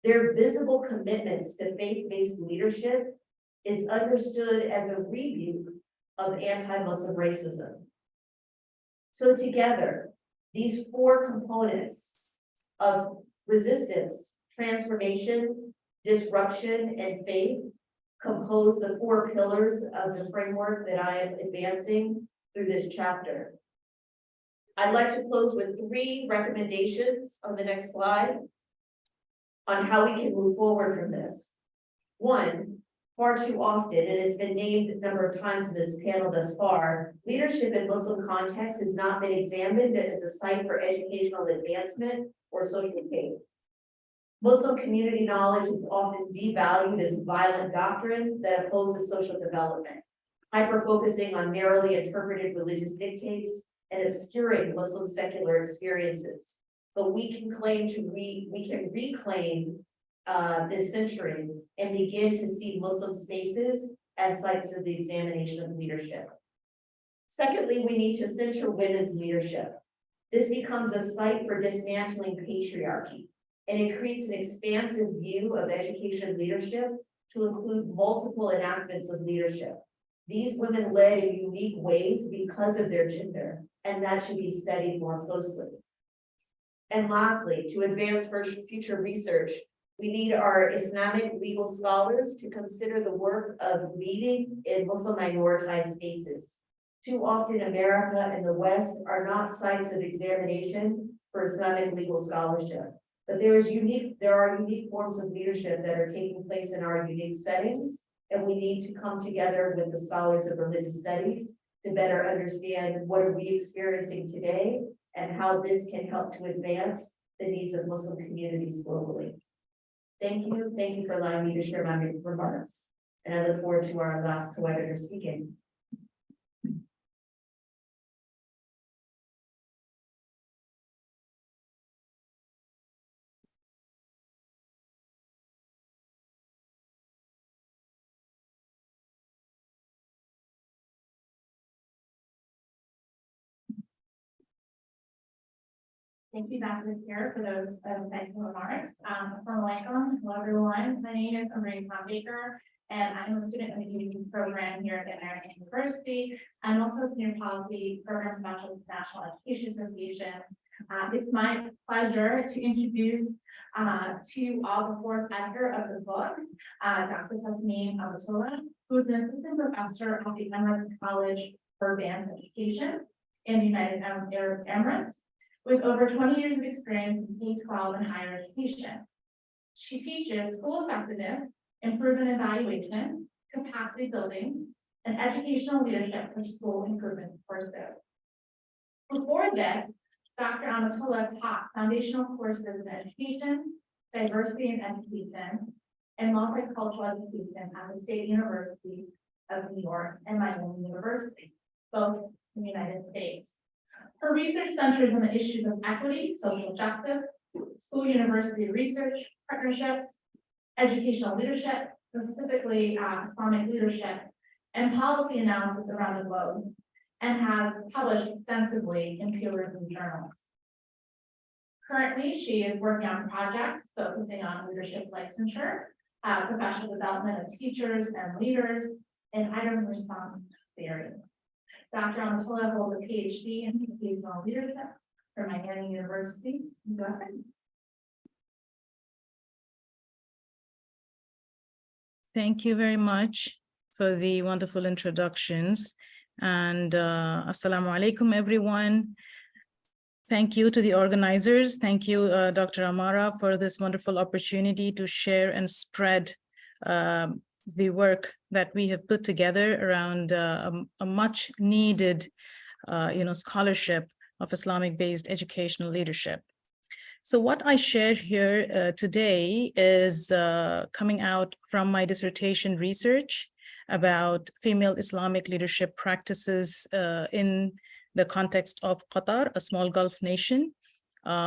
their visible commitments to faith-based leadership is understood as a rebuke of anti-Muslim racism. So together, these four components of resistance, transformation, disruption, and faith compose the four pillars of the framework that I am advancing through this chapter. I'd like to close with 3 recommendations on the next slide on how we can move forward from this. 1, far too often, and it's been named a number of times in this panel thus far, leadership in Muslim context has not been examined as a site for educational advancement or social change. Muslim community knowledge is often devalued as violent doctrine that opposes social development, hyper-focusing on narrowly interpreted religious dictates and obscuring Muslim secular experiences. But we can reclaim this century and begin to see Muslim spaces as sites of the examination of leadership. Secondly, we need to center women's leadership. This becomes a site for dismantling patriarchy, and it creates an expansive view of education leadership to include multiple enactments of leadership. These women led in unique ways because of their gender, and that should be studied more closely. And lastly, to advance future research, we need our Islamic legal scholars to consider the work of leading in Muslim minoritized spaces. Too often, America and the West are not sites of examination for Islamic legal scholarship, but there are unique forms of leadership that are taking place in our unique settings, and we need to come together with the scholars of religious studies to better understand what are we experiencing today and how this can help to advance the needs of Muslim communities globally. Thank you for allowing me to share my remarks, and I look forward to our last co-editor speaking. Thank you, Dr. DeCuir, for those insightful remarks. Assalamu alaikum. Hello, everyone. My name is Amaarah DeCuir, and I'm a student in the UD program here at American University. I'm also a senior policy program specialist at the National Education Association. It's my pleasure to introduce to all the fourth editor of the book, Dr. Amaarah, who is an assistant professor at the Emirates College for Advanced Education in the United Arab Emirates, with over 20 years of experience in K-12 and higher education. She teaches school effectiveness, improvement evaluation, capacity building, and educational leadership for school improvement courses. Before this, Dr. Amaarah taught foundational courses in education, diversity in education, and multicultural education at the State University of New York and Miami University, both in the United States. Her research centers on the issues of equity, social justice, school-university research, partnerships, educational leadership, specifically Islamic leadership, and policy analysis around the globe, and has published extensively in peer-reviewed journals. Currently, she is working on projects focusing on leadership licensure, professional development of teachers and leaders, and item response theory. Dr. Amaarah holds a PhD in educational leadership from Miami University, USA. Thank you very much for the wonderful introductions. And Assalamu alaikum, everyone. Thank you to the organizers. Thank you, Dr. Amaarah, for this wonderful opportunity to share and spread the work that we have put together around a much needed, scholarship of Islamic-based educational leadership. So what I share here today is coming out from my dissertation research about female Islamic leadership practices in the context of Qatar, a small Gulf nation,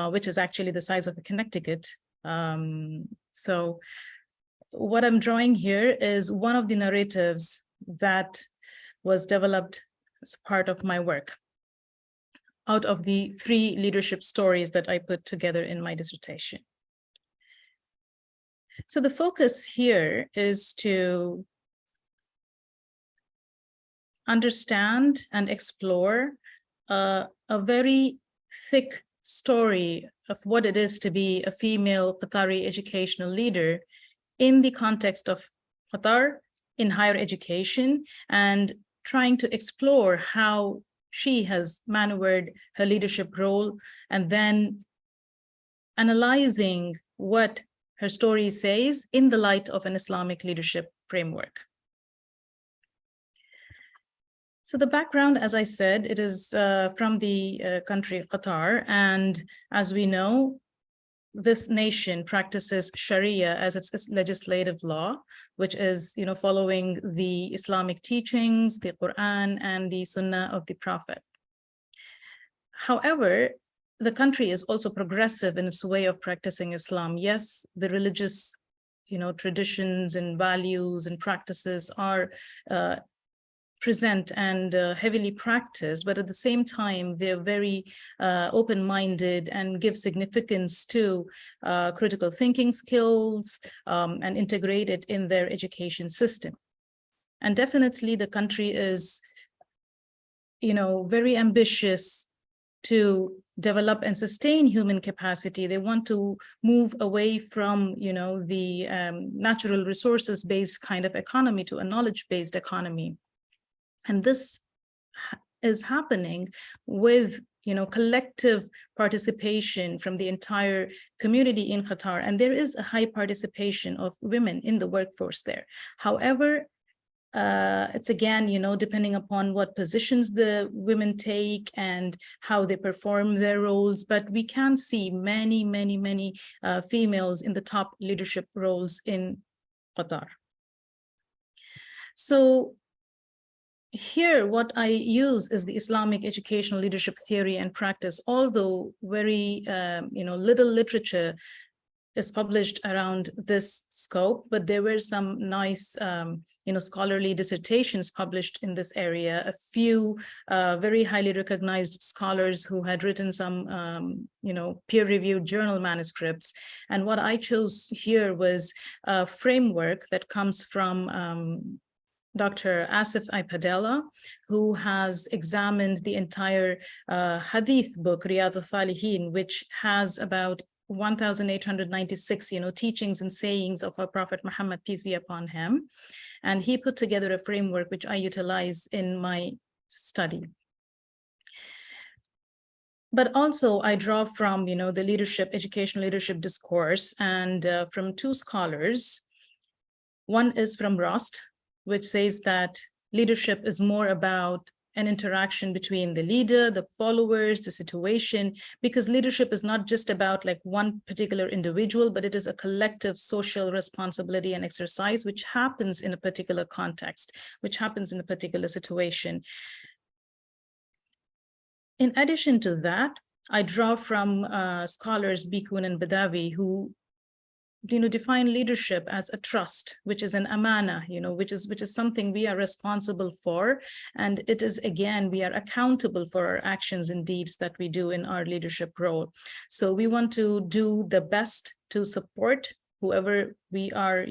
which is actually the size of Connecticut. So what I'm drawing here is one of the narratives that was developed as part of my work out of the 3 leadership stories that I put together in my dissertation. So the focus here is to understand and explore a very thick story of what it is to be a female Qatari educational leader in the context of Qatar in higher education, and trying to explore how she has maneuvered her leadership role, and then analyzing what her story says in the light of an Islamic leadership framework. So the background, as I said, it is from the country of Qatar, and as we know, this nation practices Sharia as its legislative law, which is, following the Islamic teachings, the Quran, and the Sunnah of the Prophet. However, the country is also progressive in its way of practicing Islam. Yes, the religious, traditions and values and practices are present and heavily practiced, but at the same time, they're very open-minded and give significance to critical thinking skills and integrate it in their education system. And definitely the country is, very ambitious to develop and sustain human capacity. They want to move away from, the natural resources-based kind of economy to a knowledge-based economy. And this is happening with, collective participation from the entire community in Qatar. And there is a high participation of women in the workforce there. However, it's again, depending upon what positions the women take and how they perform their roles, but we can see many, many, many females in the top leadership roles in Qatar. So here, what I use is the Islamic educational leadership theory and practice, although very, little literature is published around this scope, but there were some nice, scholarly dissertations published in this area. A few very highly recognized scholars who had written some, peer-reviewed journal manuscripts. And what I chose here was a framework that comes from Dr. Asif Ipadella, who has examined the entire hadith book, Riyadh al-Salihin, which has about 1,896, teachings and sayings of our Prophet Muhammad, peace be upon him. And he put together a framework which I utilize in my study. But also I draw from, the educational leadership discourse, and from two scholars. One is from Rost, which says that leadership is more about an interaction between the leader, the followers, the situation, because leadership is not just about like one particular individual, but it is a collective social responsibility and exercise, which happens in a particular context, which happens in a particular situation. In addition to that, I draw from scholars Bikun and Badawi, who define leadership as a trust, which is an amana, which is something we are responsible for. And it is, again, we are accountable for our actions and deeds that we do in our leadership role. So we want to do the best to support whoever we are,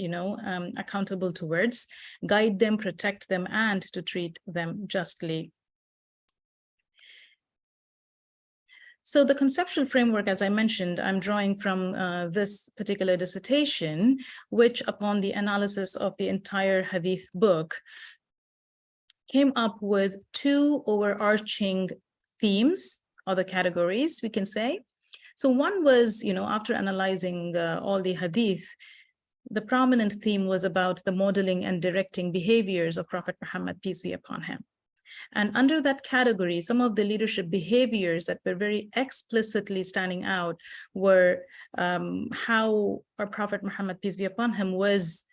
accountable towards, guide them, protect them, and to treat them justly. So the conceptual framework, as I mentioned, I'm drawing from this particular dissertation, which upon the analysis of the entire Hadith book, came up with two overarching themes, or the categories, we can say. So one was, after analyzing all the Hadith, the prominent theme was about the modeling and directing behaviors of Prophet Muhammad, peace be upon him. And under that category, some of the leadership behaviors that were very explicitly standing out were how our Prophet Muhammad, peace be upon him, was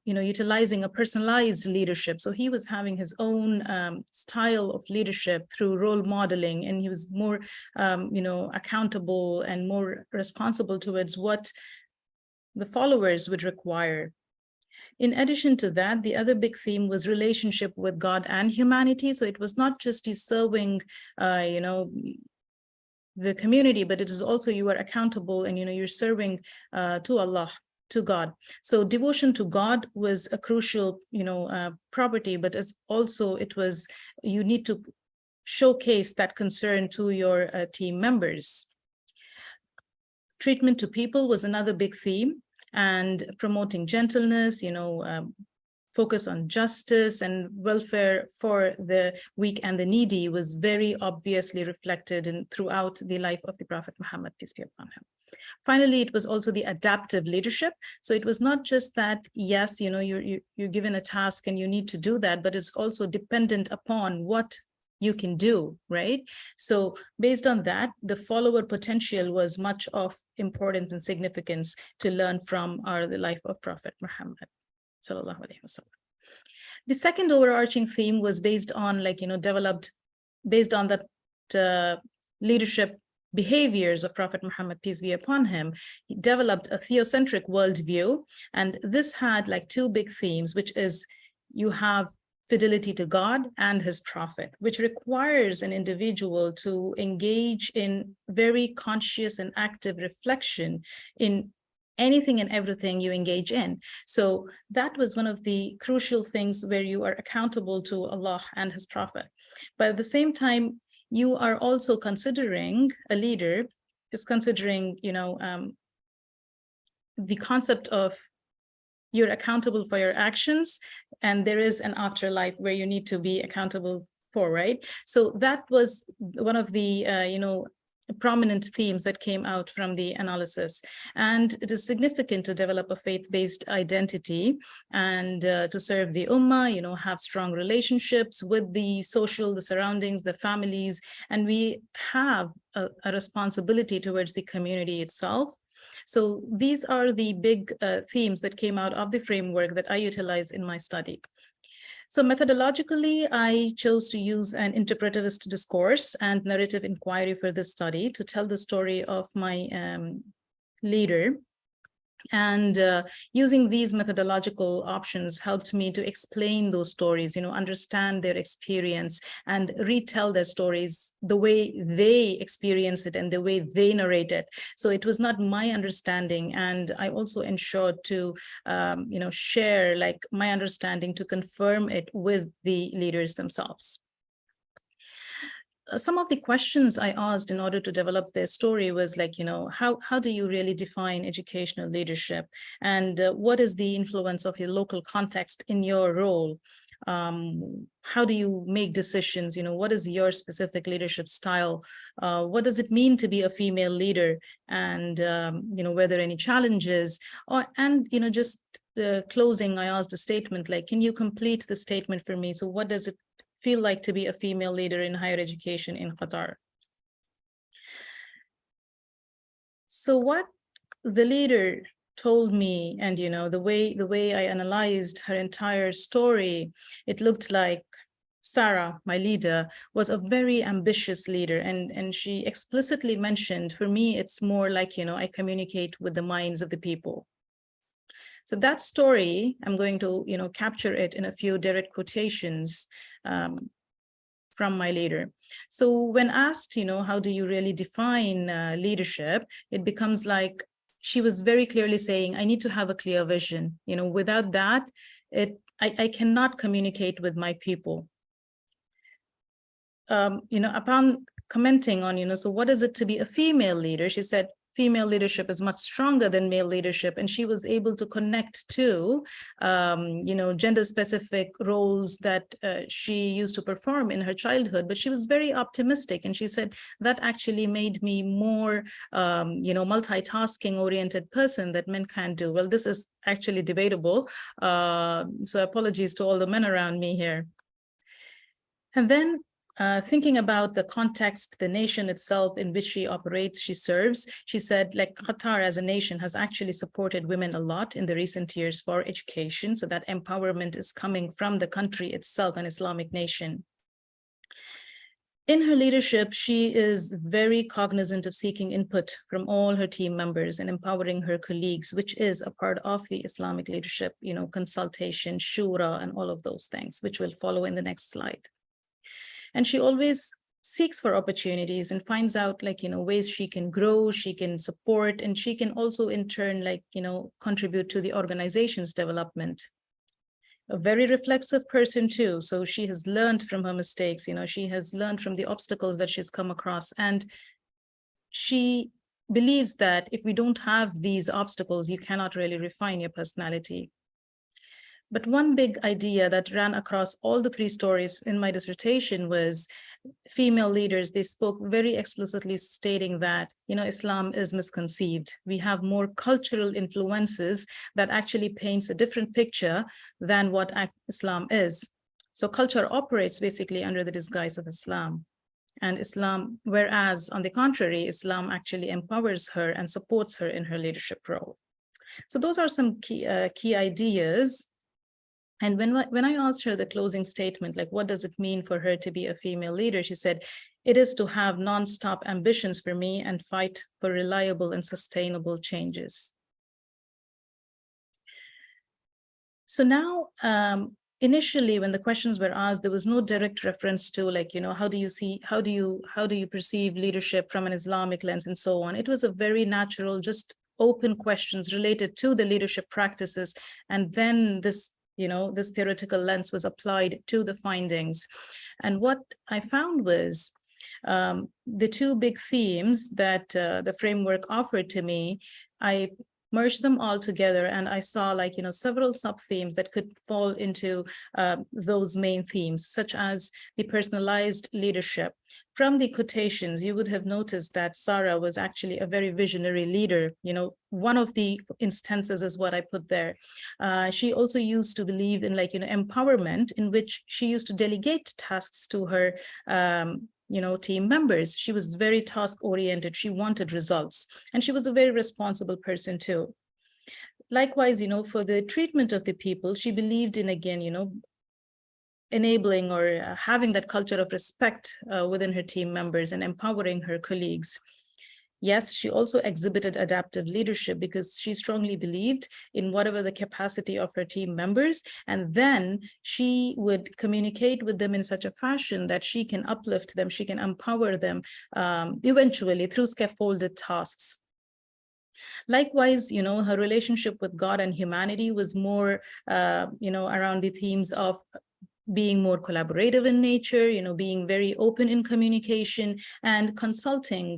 utilizing a personalized leadership. So he was having his own style of leadership through role modeling, and he was more accountable and more responsible towards what the followers would require. In addition to that, the other big theme was relationship with God and humanity. So it was not just you serving, the community, but it is also you are accountable and, you're serving to Allah, to God. So devotion to God was a crucial, property, but as also you need to showcase that concern to your team members. Treatment to people was another big theme. And promoting gentleness, focus on justice and welfare for the weak and the needy was very obviously reflected throughout the life of the Prophet Muhammad, peace be upon him. Finally, it was also the adaptive leadership. So it was not just that, yes, you're given a task and you need to do that, but it's also dependent upon what you can do, right? So based on that, the follower potential was much of importance and significance to learn from the life of Prophet Muhammad, sallallahu alaihi wasallam. The second overarching theme was based on developed based on that leadership behaviors of Prophet Muhammad, peace be upon him. He developed a theocentric worldview, and this had two big themes, which is you have fidelity to God and his prophet, which requires an individual to engage in very conscious and active reflection in anything and everything you engage in. So that was one of the crucial things where you are accountable to Allah and his prophet. But at the same time, you are also considering, a leader is considering, the concept of you're accountable for your actions, and there is an afterlife where you need to be accountable for, right? So that was one of the, prominent themes that came out from the analysis. And it is significant to develop a faith-based identity and to serve the Ummah, have strong relationships with the social, the surroundings, the families, and we have a responsibility towards the community itself. So these are the big themes that came out of the framework that I utilize in my study. So methodologically, I chose to use an interpretivist discourse and narrative inquiry for this study to tell the story of my leader. And using these methodological options helped me to explain those stories, understand their experience and retell their stories the way they experience it and the way they narrate it. So it was not my understanding. And I also ensured to, share my understanding to confirm it with the leaders themselves. Some of the questions I asked in order to develop their story was how do you really define educational leadership? And what is the influence of your local context in your role? How do you make decisions? What is your specific leadership style? What does it mean to be a female leader? And, were there any challenges? Just closing, I asked a statement can you complete the statement for me? So what does it feel like to be a female leader in higher education in Qatar? So what the leader told me, and the way I analyzed her entire story, it looked like Sarah, my leader, was a very ambitious leader, and she explicitly mentioned, for me, it's more like I communicate with the minds of the people. So that story, I'm going to capture it in a few direct quotations from my leader. So when asked, how do you really define leadership, it becomes like she was very clearly saying, I need to have a clear vision. Without that, I cannot communicate with my people. Upon commenting on, so what is it to be a female leader? She said, female leadership is much stronger than male leadership. And she was able to connect to, gender-specific roles that she used to perform in her childhood. But she was very optimistic. And she said, that actually made me more, multitasking-oriented person that men can't do. Well, this is actually debatable. So apologies to all the men around me here. And then thinking about the context, the nation itself in which she operates, she serves, she said, Qatar as a nation has actually supported women a lot in the recent years for education. So that empowerment is coming from the country itself, an Islamic nation. In her leadership, she is very cognizant of seeking input from all her team members and empowering her colleagues, which is a part of the Islamic leadership, consultation, shura, and all of those things, which will follow in the next slide. And she always seeks for opportunities and finds out ways she can grow, she can support, and she can also in turn contribute to the organization's development. A very reflexive person too. So she has learned from her mistakes, she has learned from the obstacles that she's come across. And she believes that if we don't have these obstacles, you cannot really refine your personality. But one big idea that ran across all the three stories in my dissertation was female leaders. They spoke very explicitly stating that, Islam is misconceived. We have more cultural influences that actually paints a different picture than what Islam is. So culture operates basically under the disguise of Islam. And Islam, whereas on the contrary, Islam actually empowers her and supports her in her leadership role. So those are some key ideas. And when I asked her the closing statement, what does it mean for her to be a female leader? She said, it is to have nonstop ambitions for me and fight for reliable and sustainable changes. So now, initially, when the questions were asked, there was no direct reference to how do you perceive leadership from an Islamic lens and so on. It was a very natural, just open questions related to the leadership practices. And then this theoretical lens was applied to the findings. And what I found was the two big themes that the framework offered to me, merged them all together, and I saw like, several sub-themes that could fall into those main themes, such as the personalized leadership. From the quotations, you would have noticed that Sarah was actually a very visionary leader. One of the instances is what I put there. She also used to believe in empowerment, in which she used to delegate tasks to her team members. She was very task oriented. She wanted results, and she was a very responsible person too. Likewise, for the treatment of the people, she believed in, again, enabling or having that culture of respect within her team members and empowering her colleagues. Yes, she also exhibited adaptive leadership because she strongly believed in whatever the capacity of her team members, and then she would communicate with them in such a fashion that she can uplift them, she can empower them eventually through scaffolded tasks. Likewise, her relationship with God and humanity was more, around the themes of being more collaborative in nature, being very open in communication and consulting.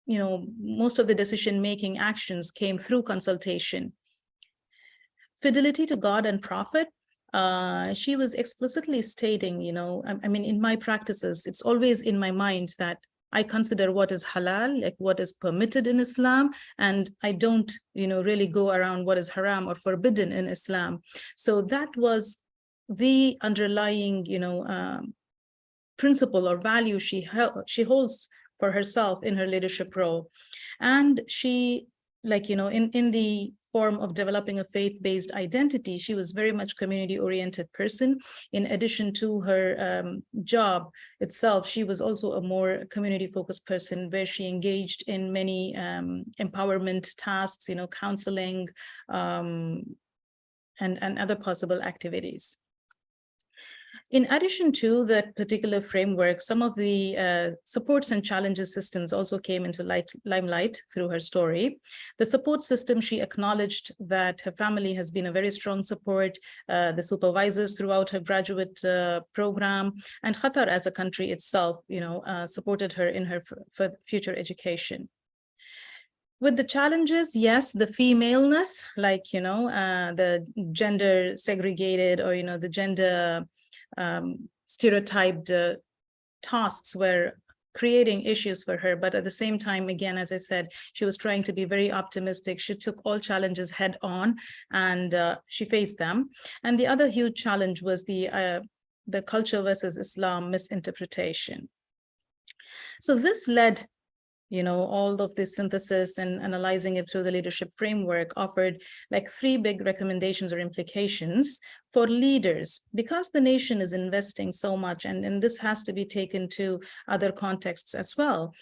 Most of the decision-making actions came through consultation. Fidelity to God and prophet, she was explicitly stating, in my practices, it's always in my mind that I consider what is halal, like what is permitted in Islam, and I don't, really go around what is haram or forbidden in Islam. So that was the underlying, principle or value she holds for herself in her leadership role. And she, in the form of developing a faith-based identity, she was very much community-oriented person. In addition to her job itself, she was also a more community-focused person, where she engaged in many empowerment tasks, counseling, and other possible activities. In addition to that particular framework, some of the supports and challenges systems also came into limelight through her story. The support system, she acknowledged that her family has been a very strong support, the supervisors throughout her graduate program, and Qatar as a country itself, supported her in her future education. With the challenges, yes, the femaleness, the gender segregated or, the gender stereotyped tasks were creating issues for her. But at the same time, again, as I said, she was trying to be very optimistic. She took all challenges head on, and she faced them. And the other huge challenge was the culture versus Islam misinterpretation. So this led, all of this synthesis and analyzing it through the leadership framework offered like 3 big recommendations or implications for leaders, because the nation is investing so much, and this has to be taken to other contexts as well.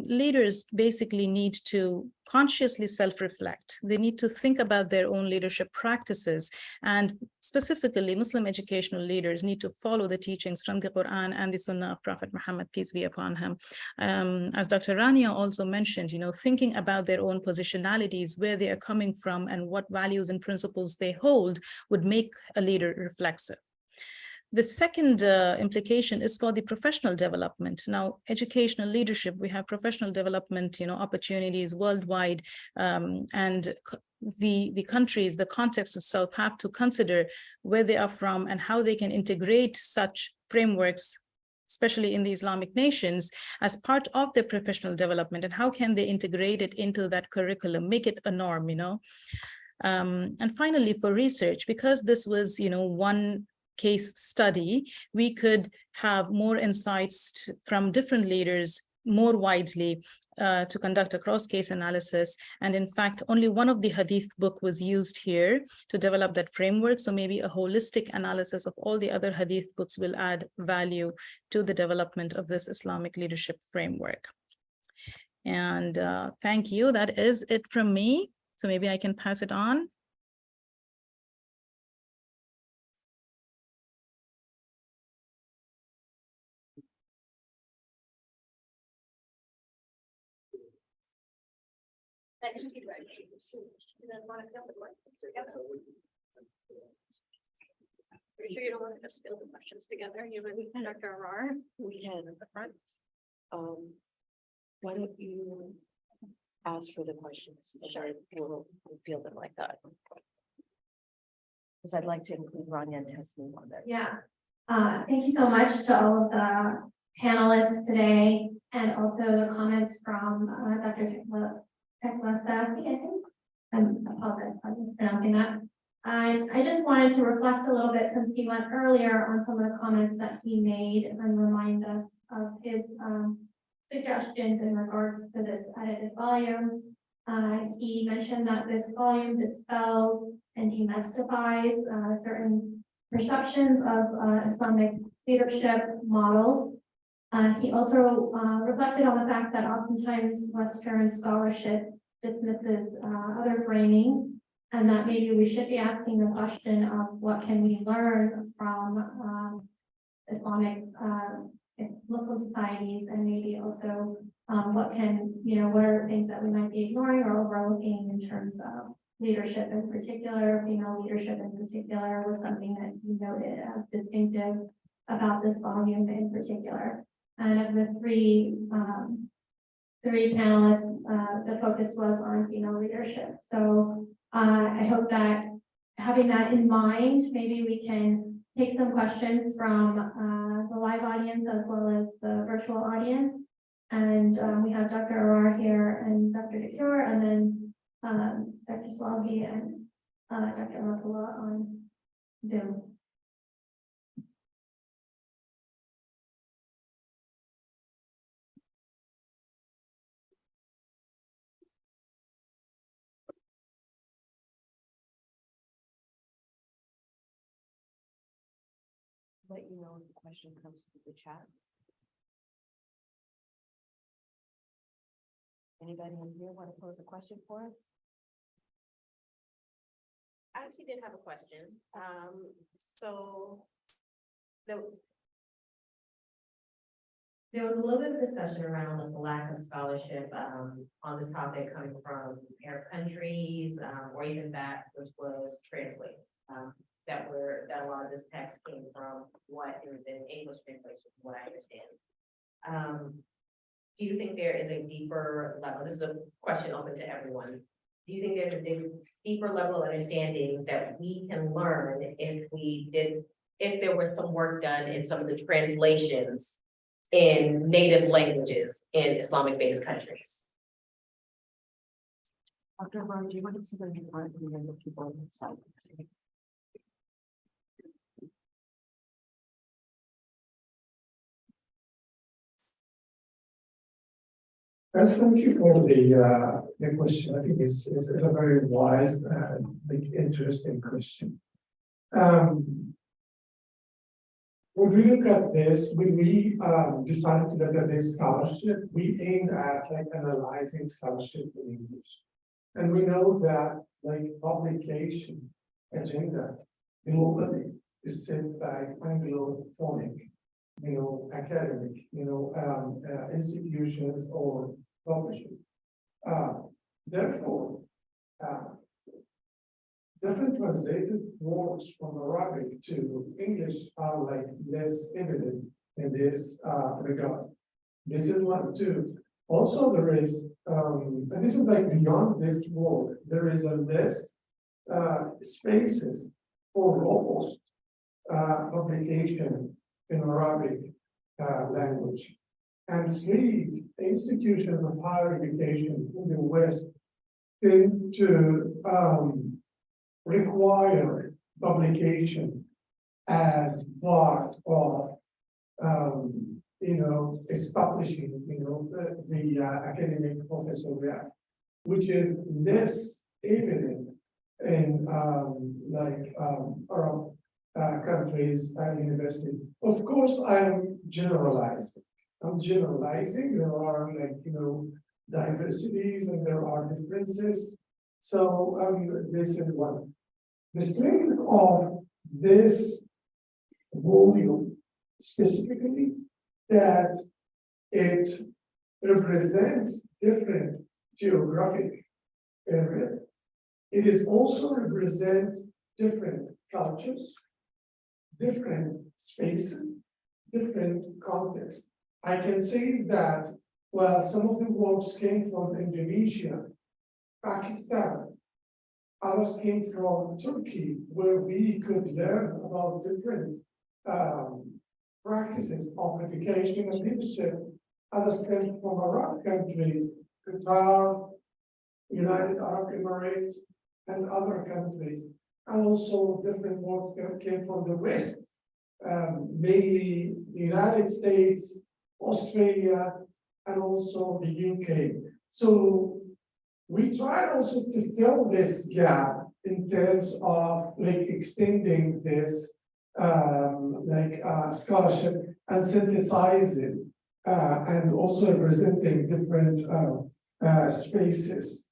Leaders basically need to consciously self-reflect. They need to think about their own leadership practices, and specifically Muslim educational leaders need to follow the teachings from the Quran and the Sunnah of Prophet Muhammad, peace be upon him. As Dr. Rania also mentioned, thinking about their own positionalities, where they are coming from and what values and principles they hold would make a leader reflexive. The second implication is for the professional development. Now, educational leadership, we have professional development, opportunities worldwide, and the countries, the context itself have to consider where they are from and how they can integrate such frameworks, especially in the Islamic nations, as part of their professional development, and how can they integrate it into that curriculum, make it a norm, And finally, for research, because this was, one case study, we could have more insights from different leaders more widely to conduct a cross-case analysis. And in fact, only one of the hadith book was used here to develop that framework. So maybe a holistic analysis of all the other hadith books will add value to the development of this Islamic leadership framework. And thank you. That is it from me. So maybe I can pass it on. That should be ready. You don't want to fill the questions together. Are you sure you don't want to just fill the questions together? You and Dr. Amaarah? We can at the front. Why don't you ask for the questions. Sure. We'll field them like that. Because I'd like to include Rania and Tasneem on that. Yeah. Thank you so much to all of the panelists today and also the comments from Dr. Teklasa, I think. I apologize if I'm mispronouncing that. I just wanted to reflect a little bit since he went earlier on some of the comments that he made and remind us of his suggestions in regards to this edited volume. He mentioned that this volume dispels and demystifies certain perceptions of Islamic leadership models. He also reflected on the fact that oftentimes Western scholarship dismisses other framing, and that maybe we should be asking the question of what can we learn from Islamic Muslim societies, and maybe also what are things that we might be ignoring or overlooking in terms of leadership in particular. Female leadership in particular was something that he noted as distinctive about this volume in particular. And of the three panelists, the focus was on female leadership. So I hope that having that in mind, maybe we can take some questions from the live audience as well as the virtual audience. And we have Dr. Arar here and Dr. DeCuir, and then Dr. Swalhi and Dr. Amatullah on Zoom. Let you know if the question comes through the chat. Anybody in here want to pose a question for us? I actually did have a question. So there was a little bit of discussion around the lack of scholarship on this topic coming from Arab countries or even that which was translated. That a lot of this text came from what is in English translation, from what I understand. Do you think there is a deeper level? This is a question open to everyone. Do you think there's a deeper level of understanding that we can learn if there was some work done in some of the translations in native languages in Islamic-based countries? Dr. Arar, do you want to see the people on the side? Thank you for the question. I think it's a very wise and interesting question. When we look at this, when we decided to look at this scholarship, we aimed at analyzing scholarship in English. And we know that publication agenda globally is set by Anglophonic, academic, institutions or publishers. Therefore, different translated words from Arabic to English are less evident in this regard. This is one, two. Also, there is, and this is beyond this word, there is a less spaces for robust publication in Arabic language. And three institutions of higher education in the West tend to require publication as part of establishing the academic professoriate, which is less evident in Arab countries and universities. Of course, I'm generalizing. There are diversities and there are differences. So this is one. The strength of this volume specifically that it represents different geographic areas. It is also represents different cultures, different spaces, different contexts. I can say that Well, some of the works came from Indonesia, Pakistan. Others came from Turkey, where we could learn about different practices of education and leadership. Others came from Arab countries, Qatar, United Arab Emirates, and other countries. And also different works came from the West, mainly the United States, Australia, and also the UK. So we tried also to fill this gap in terms of like extending this scholarship and synthesize it and also presenting different spaces.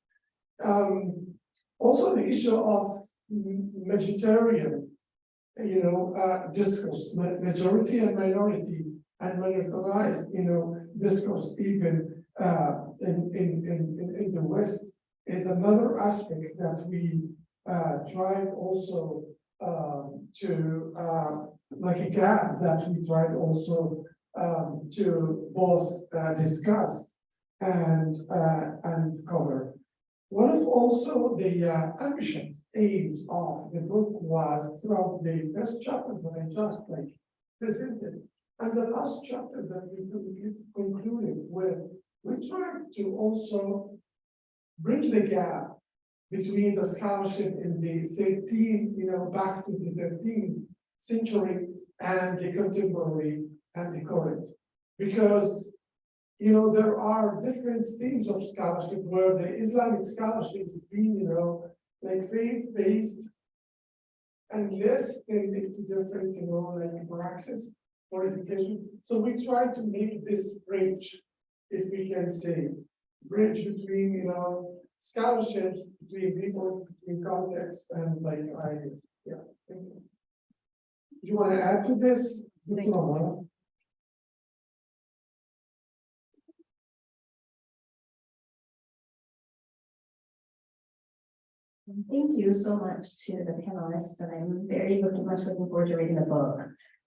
Also the issue of vegetarian, discourse, majority and minority and minoritized, discourse even in the West is another aspect that we tried also to like a gap that we tried also to both discuss and cover. One of also the ambitious aims of the book was from the first chapter that I just presented and the last chapter that we concluded with. We tried to also bridge the gap between the scholarship in the 13th, back to the 13th century and the contemporary and the current. Because, there are different streams of scholarship where the Islamic scholarship is being, faith-based and less tending to different, praxis for education. So we try to make this bridge, if we can say, bridge between, scholarships, between people, between context, and ideas. Yeah, thank you. Do you want to add to this? Thank you so much to the panelists, and I'm very much looking forward to reading the book.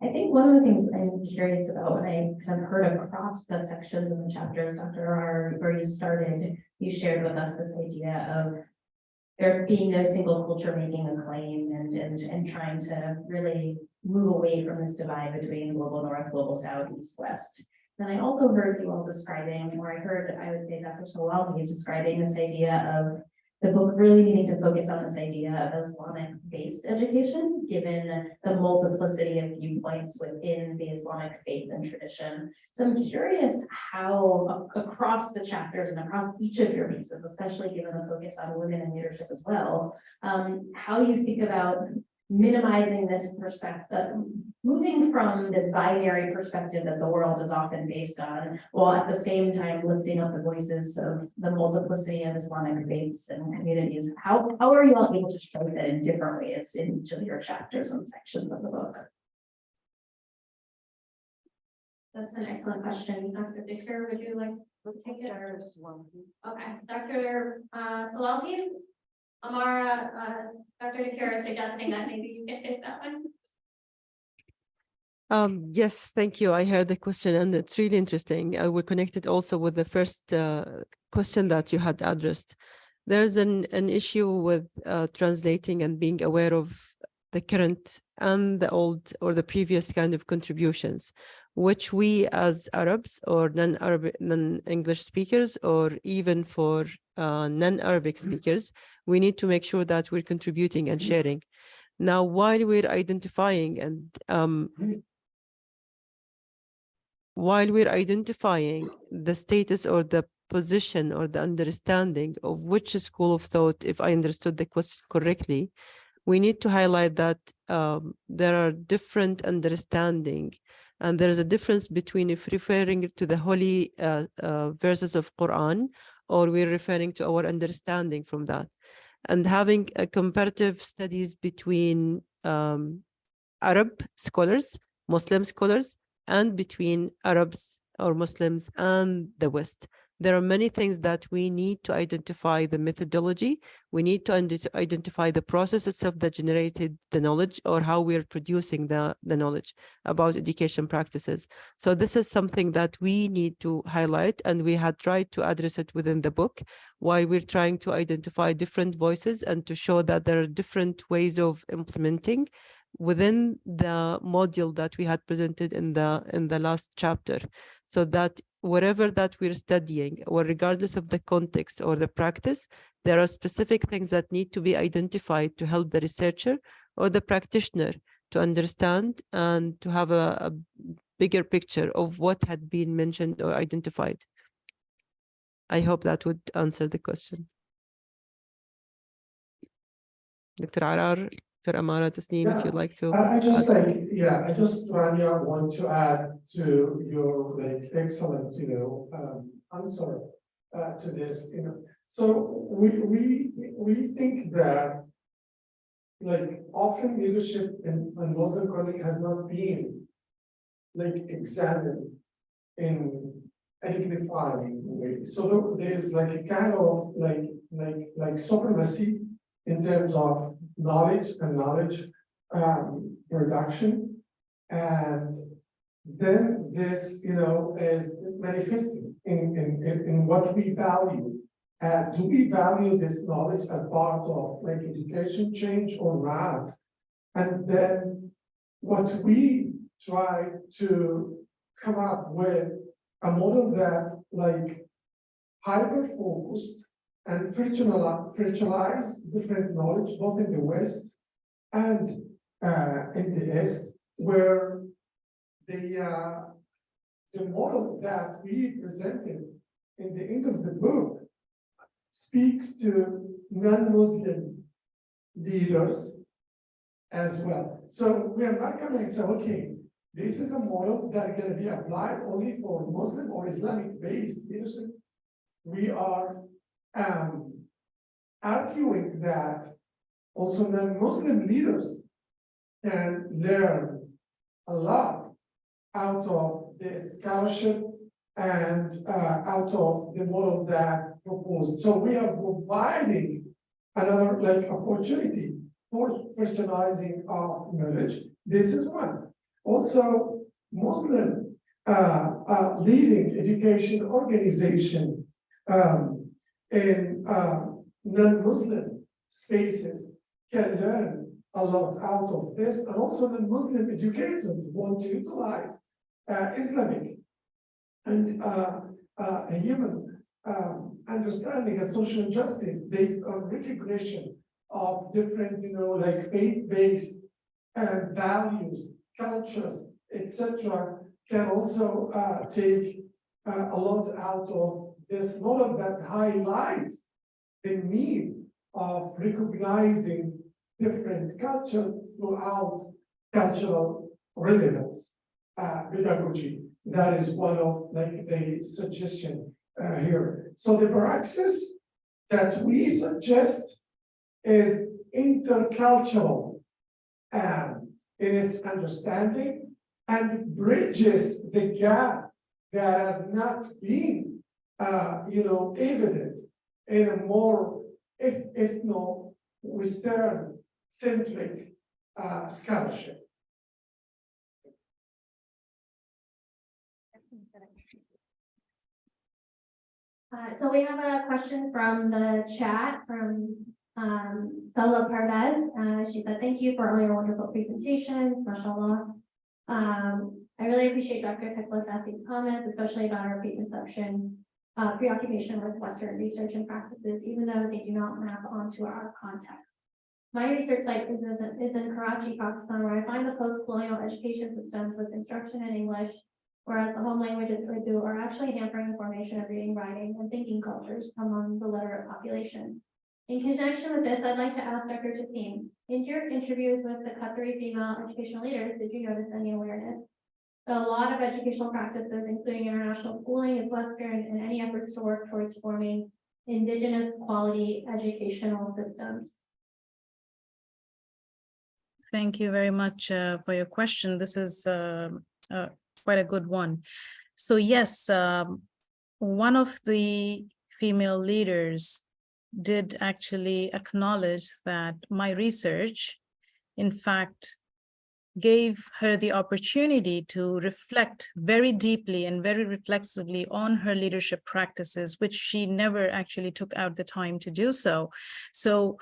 I think one of the things I'm curious about when I kind of heard across the sections of the chapters, Dr. R, where you started, you shared with us this idea of there being no single culture making a claim and trying to really move away from this divide between global north, global south, east, west. Then I also heard you all describing, or I would say Dr. Sawalhi describing this idea of the book really needing to focus on this idea of Islamic-based education, given the multiplicity of viewpoints within the Islamic faith and tradition. So I'm curious how across the chapters and across each of your pieces, especially given the focus on women in leadership as well, how you think about minimizing this perspective, moving from this binary perspective that the world is often based on, while at the same time lifting up the voices of the multiplicity of Islamic faiths and communities. How are you all able to show that in different ways in each of your chapters and sections of the book? That's an excellent question. Dr. DeCuir, would you like to take it? Okay, Dr. Sawalhi? Amaarah, Dr. DeCuir is suggesting that maybe you can take that one. Yes, thank you. I heard the question and it's really interesting. I will connect it also with the first question that you had addressed. There's an issue with translating and being aware of the current and the old or the previous kind of contributions, which we as Arabs or non-English speakers, or even for non-Arabic speakers, we need to make sure that we're contributing and sharing. Now, while we're identifying the status or the position or the understanding of which school of thought, if I understood the question correctly, we need to highlight that there are different understanding, and there is a difference between if referring to the holy verses of Quran, or we're referring to our understanding from that, and having a comparative studies between Arab scholars, Muslim scholars, and between Arabs or Muslims and the West. There are many things that we need to identify the methodology. We need to identify the process itself that generated the knowledge, or how we're producing the knowledge about education practices. So this is something that we need to highlight, and we had tried to address it within the book, while we're trying to identify different voices and to show that there are different ways of implementing within the module that we had presented in the last chapter, so that whatever that we're studying, or regardless of the context or the practice, there are specific things that need to be identified to help the researcher or the practitioner to understand and to have a bigger picture of what had been mentioned or identified. I hope that would answer the question. Dr. Arar, Dr. Amaarah, Tasneem, if you'd like to. I just add. like, yeah, I just, Rania, want to add to your like excellent, answer to this, So we think that like often leadership in Muslim country has not been like examined in a dignifying way. So there's like a kind of like supremacy in terms of knowledge and knowledge production, and then this is manifesting in what we value. Do we value this knowledge as part of like education change or not? And then what we try to come up with a model that like hyper focused and fractionalize different knowledge both in the West and in the East, where the model that we presented in the end of the book speaks to non-Muslim leaders as well. So we are not going to say, okay, this is a model that is going to be applied only for Muslim or Islamic-based leadership. We are arguing that also non-Muslim leaders can learn a lot out of the scholarship and out of the model that proposed. So we are providing another like opportunity for fertilizing of knowledge. This is one. Also, Muslim leading education organization in non-Muslim spaces can learn a lot out of this, and also the Muslim educators want to utilize Islamic and a human understanding of social justice based on recognition of different, like faith-based values, cultures, etc., can also take a lot out of this model that highlights the need of recognizing different cultures throughout cultural relevance pedagogy. That is one of like the suggestion here. So the praxis that we suggest is intercultural in its understanding, and bridges the gap that has not been evident in a more ethno-Western centric scholarship. So we have a question from the chat from Sala Parvez. She said, thank you for all your wonderful presentations, mashallah. I really appreciate Dr. Tekla-Safi's comments, especially about our preconception, preoccupation with Western research and practices, even though they do not map onto our context. My research site is in Karachi, Pakistan, where I find the post-colonial education systems with instruction in English, whereas the home language is Urdu, are actually hampering the formation of reading, writing, and thinking cultures among the literate population. In connection with this, I'd like to ask Dr. Tasneem, in your interviews with the Qatari female educational leaders, did you notice any awareness that a lot of educational practices, including international schooling, is Western, and any efforts to work towards forming indigenous quality educational systems? Thank you very much for your question. This is quite a good one. So yes, one of the female leaders did actually acknowledge that my research, in fact, gave her the opportunity to reflect very deeply and very reflexively on her leadership practices, which she never actually took out the time to do so. So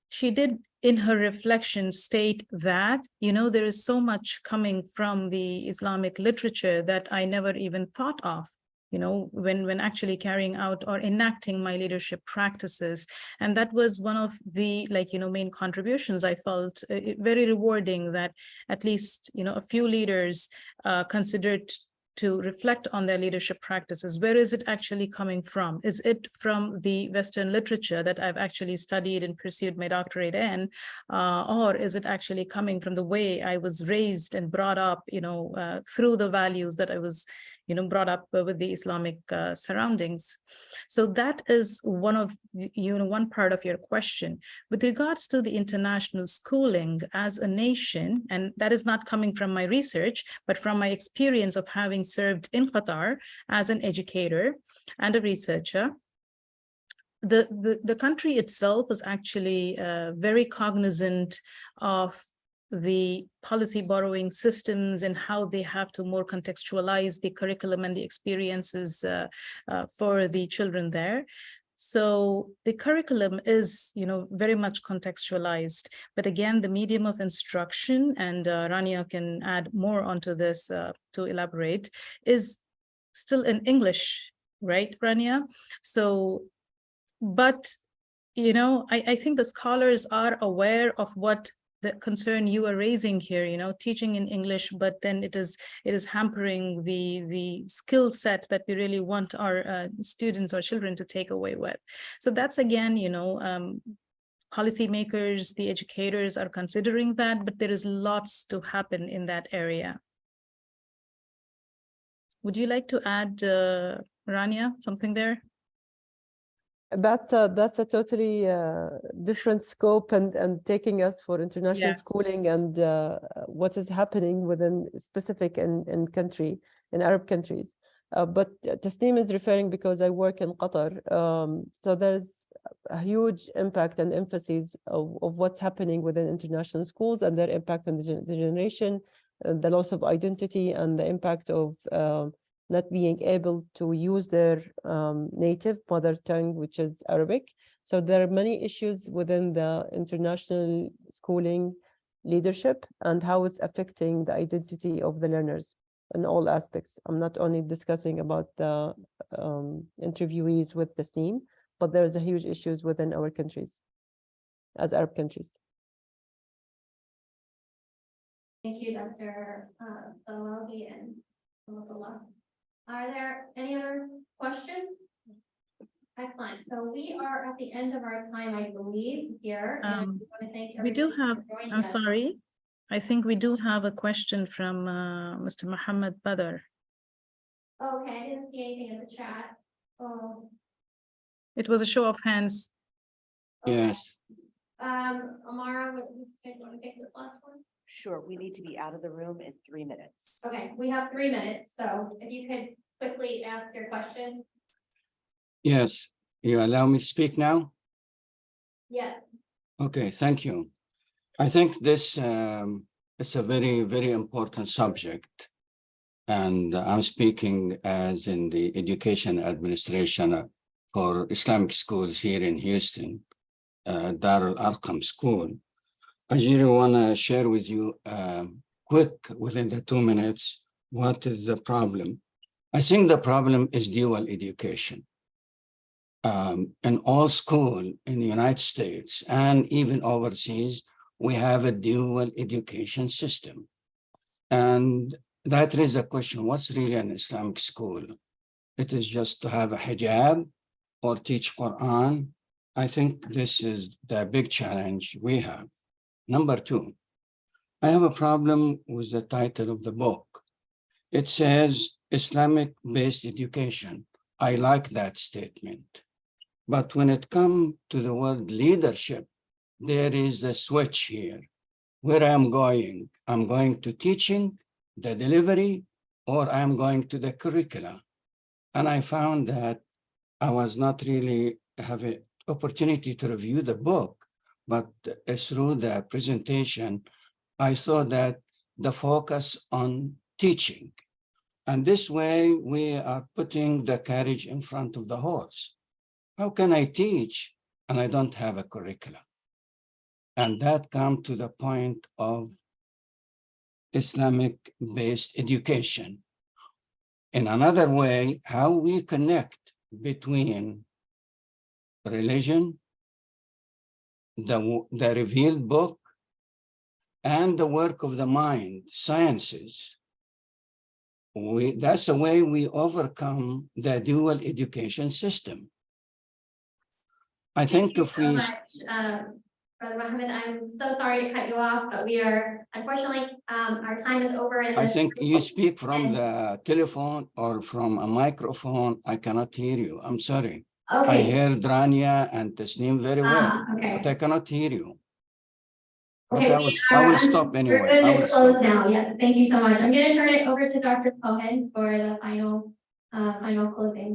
she did, in her reflection, state that, there is so much coming from the Islamic literature that I never even thought of, when actually carrying out or enacting my leadership practices. And that was one of the main contributions. I felt very rewarding that at least, a few leaders considered to reflect on their leadership practices. Where is it actually coming from? Is it from the Western literature that I've actually studied and pursued my doctorate in? Or is it actually coming from the way I was raised and brought up, through the values that I was, brought up with the Islamic surroundings? So that is one part of your question. With regards to the international schooling as a nation, and that is not coming from my research, but from my experience of having served in Qatar as an educator and a researcher, the country itself is actually very cognizant of the policy borrowing systems and how they have to more contextualize the curriculum and the experiences for the children there. So the curriculum is, very much contextualized, but again, the medium of instruction, and Rania can add more onto this to elaborate, is still in English, right, Rania? So, but, I think the scholars are aware of what the concern you are raising here, teaching in English, but then it is hampering the skill set that we really want our students or children to take away with. So that's again, policymakers, the educators are considering that, but there is lots to happen in that area. Would you like to add, Rania, something there? That's a totally different scope and taking us for international Yes. schooling and what is happening within specific in Arab countries. But Tasneem is referring because I work in Qatar. So there's a huge impact and emphasis of what's happening within international schools and their impact on the generation, the loss of identity, and the impact of not being able to use their native mother tongue, which is Arabic. So there are many issues within the international schooling leadership and how it's affecting the identity of the learners in all aspects. I'm not only discussing about the interviewees with the STEAM, but there's a huge issues within our countries as Arab countries. Thank you, Dr. Salahi and Rahmatullah. Are there any other questions? Excellent. So we are at the end of our time, I believe, here. And we want to thank We do everybody have, for joining I'm us. sorry, I think we do have a question from Mr. Muhammad Badr. Okay, I didn't see anything in the chat. Oh, It was a show of hands. okay. Yes. Amaarah, would you want to take this last one? Sure, we need to be out of the room in 3 minutes. Okay, we have 3 minutes, so if you could quickly ask your question. Yes, you allow me to speak now? Yes. Okay, thank you. I think this is a very, very important subject. And I'm speaking as in the education administration for Islamic schools here in Houston, Darul Arqam School. I really want to share with you quick, within the 2 minutes, what is the problem. I think the problem is dual education. In all schools in the United States and even overseas, we have a dual education system. And that raises a question, what's really an Islamic school? It is just to have a hijab or teach Quran. I think this is the big challenge we have. Number 2, I have a problem with the title of the book. It says Islamic-based education. I like that statement. But when it comes to the word leadership, there is a switch here. Where I'm going to teaching, the delivery, or I'm going to the curricula. And I found that I was not really having opportunity to review the book, but through the presentation, I saw that the focus on teaching. And this way we are putting the carriage in front of the horse. How can I teach and I don't have a curriculum? And that comes to the point of Islamic-based education. In another way, how we connect between religion, the revealed book, and the work of the mind, sciences. That's the way we overcome the dual education system. I think if we... Brother Mohammed, I'm so sorry to cut you off, but we are, unfortunately, our time is over. I think you speak from the telephone or from a microphone. I cannot hear you. I'm sorry. I Okay. heard Rania and Tasneem very well, Okay. but I cannot hear you. But Okay, I will stop anyway. We're I going will to close stop. now. Yes, thank you so much. I'm going to turn it over to Dr. Cohen for the final closing.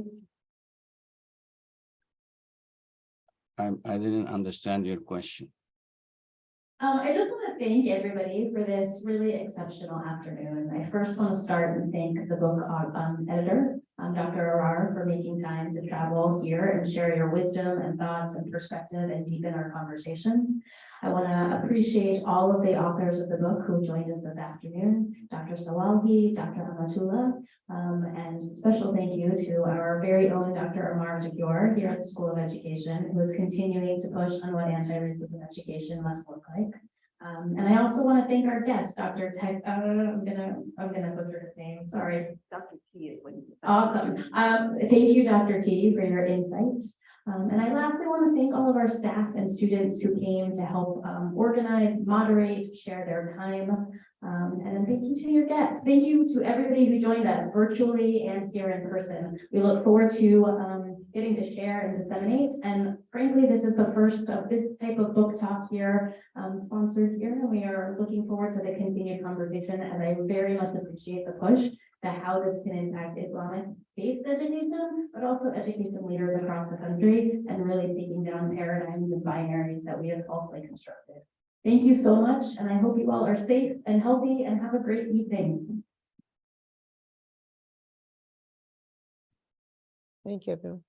I didn't understand your question. I just want to thank everybody for this really exceptional afternoon. I first want to start and thank the book editor, Dr. Arar, for making time to travel here and share your wisdom and thoughts and perspective and deepen our conversation. I want to appreciate all of the authors of the book who joined us this afternoon, Dr. Sawalhi, Dr. Amatullah, and special thank you to our very own Dr. Amaarah DeCuir here at the School of Education, who is continuing to push on what anti-racism education must look like. And I also want to thank our guest, Dr. Ted, I'm gonna butcher his name, sorry. Dr. T is when you. Awesome. Thank you, Dr. T, for your insight. And I lastly want to thank all of our staff and students who came to help organize, moderate, share their time. And thank you to your guests. Thank you to everybody who joined us virtually and here in person. We look forward to getting to share and disseminate. And frankly, this is the first of this type of book talk here, sponsored here. And we are looking forward to the continued conversation, as I very much appreciate the push to how this can impact Islamic-based education, but also education leaders across the country, and really taking down paradigms and binaries that we have falsely constructed. Thank you so much, and I hope you all are safe and healthy and have a great evening. Thank you, everyone.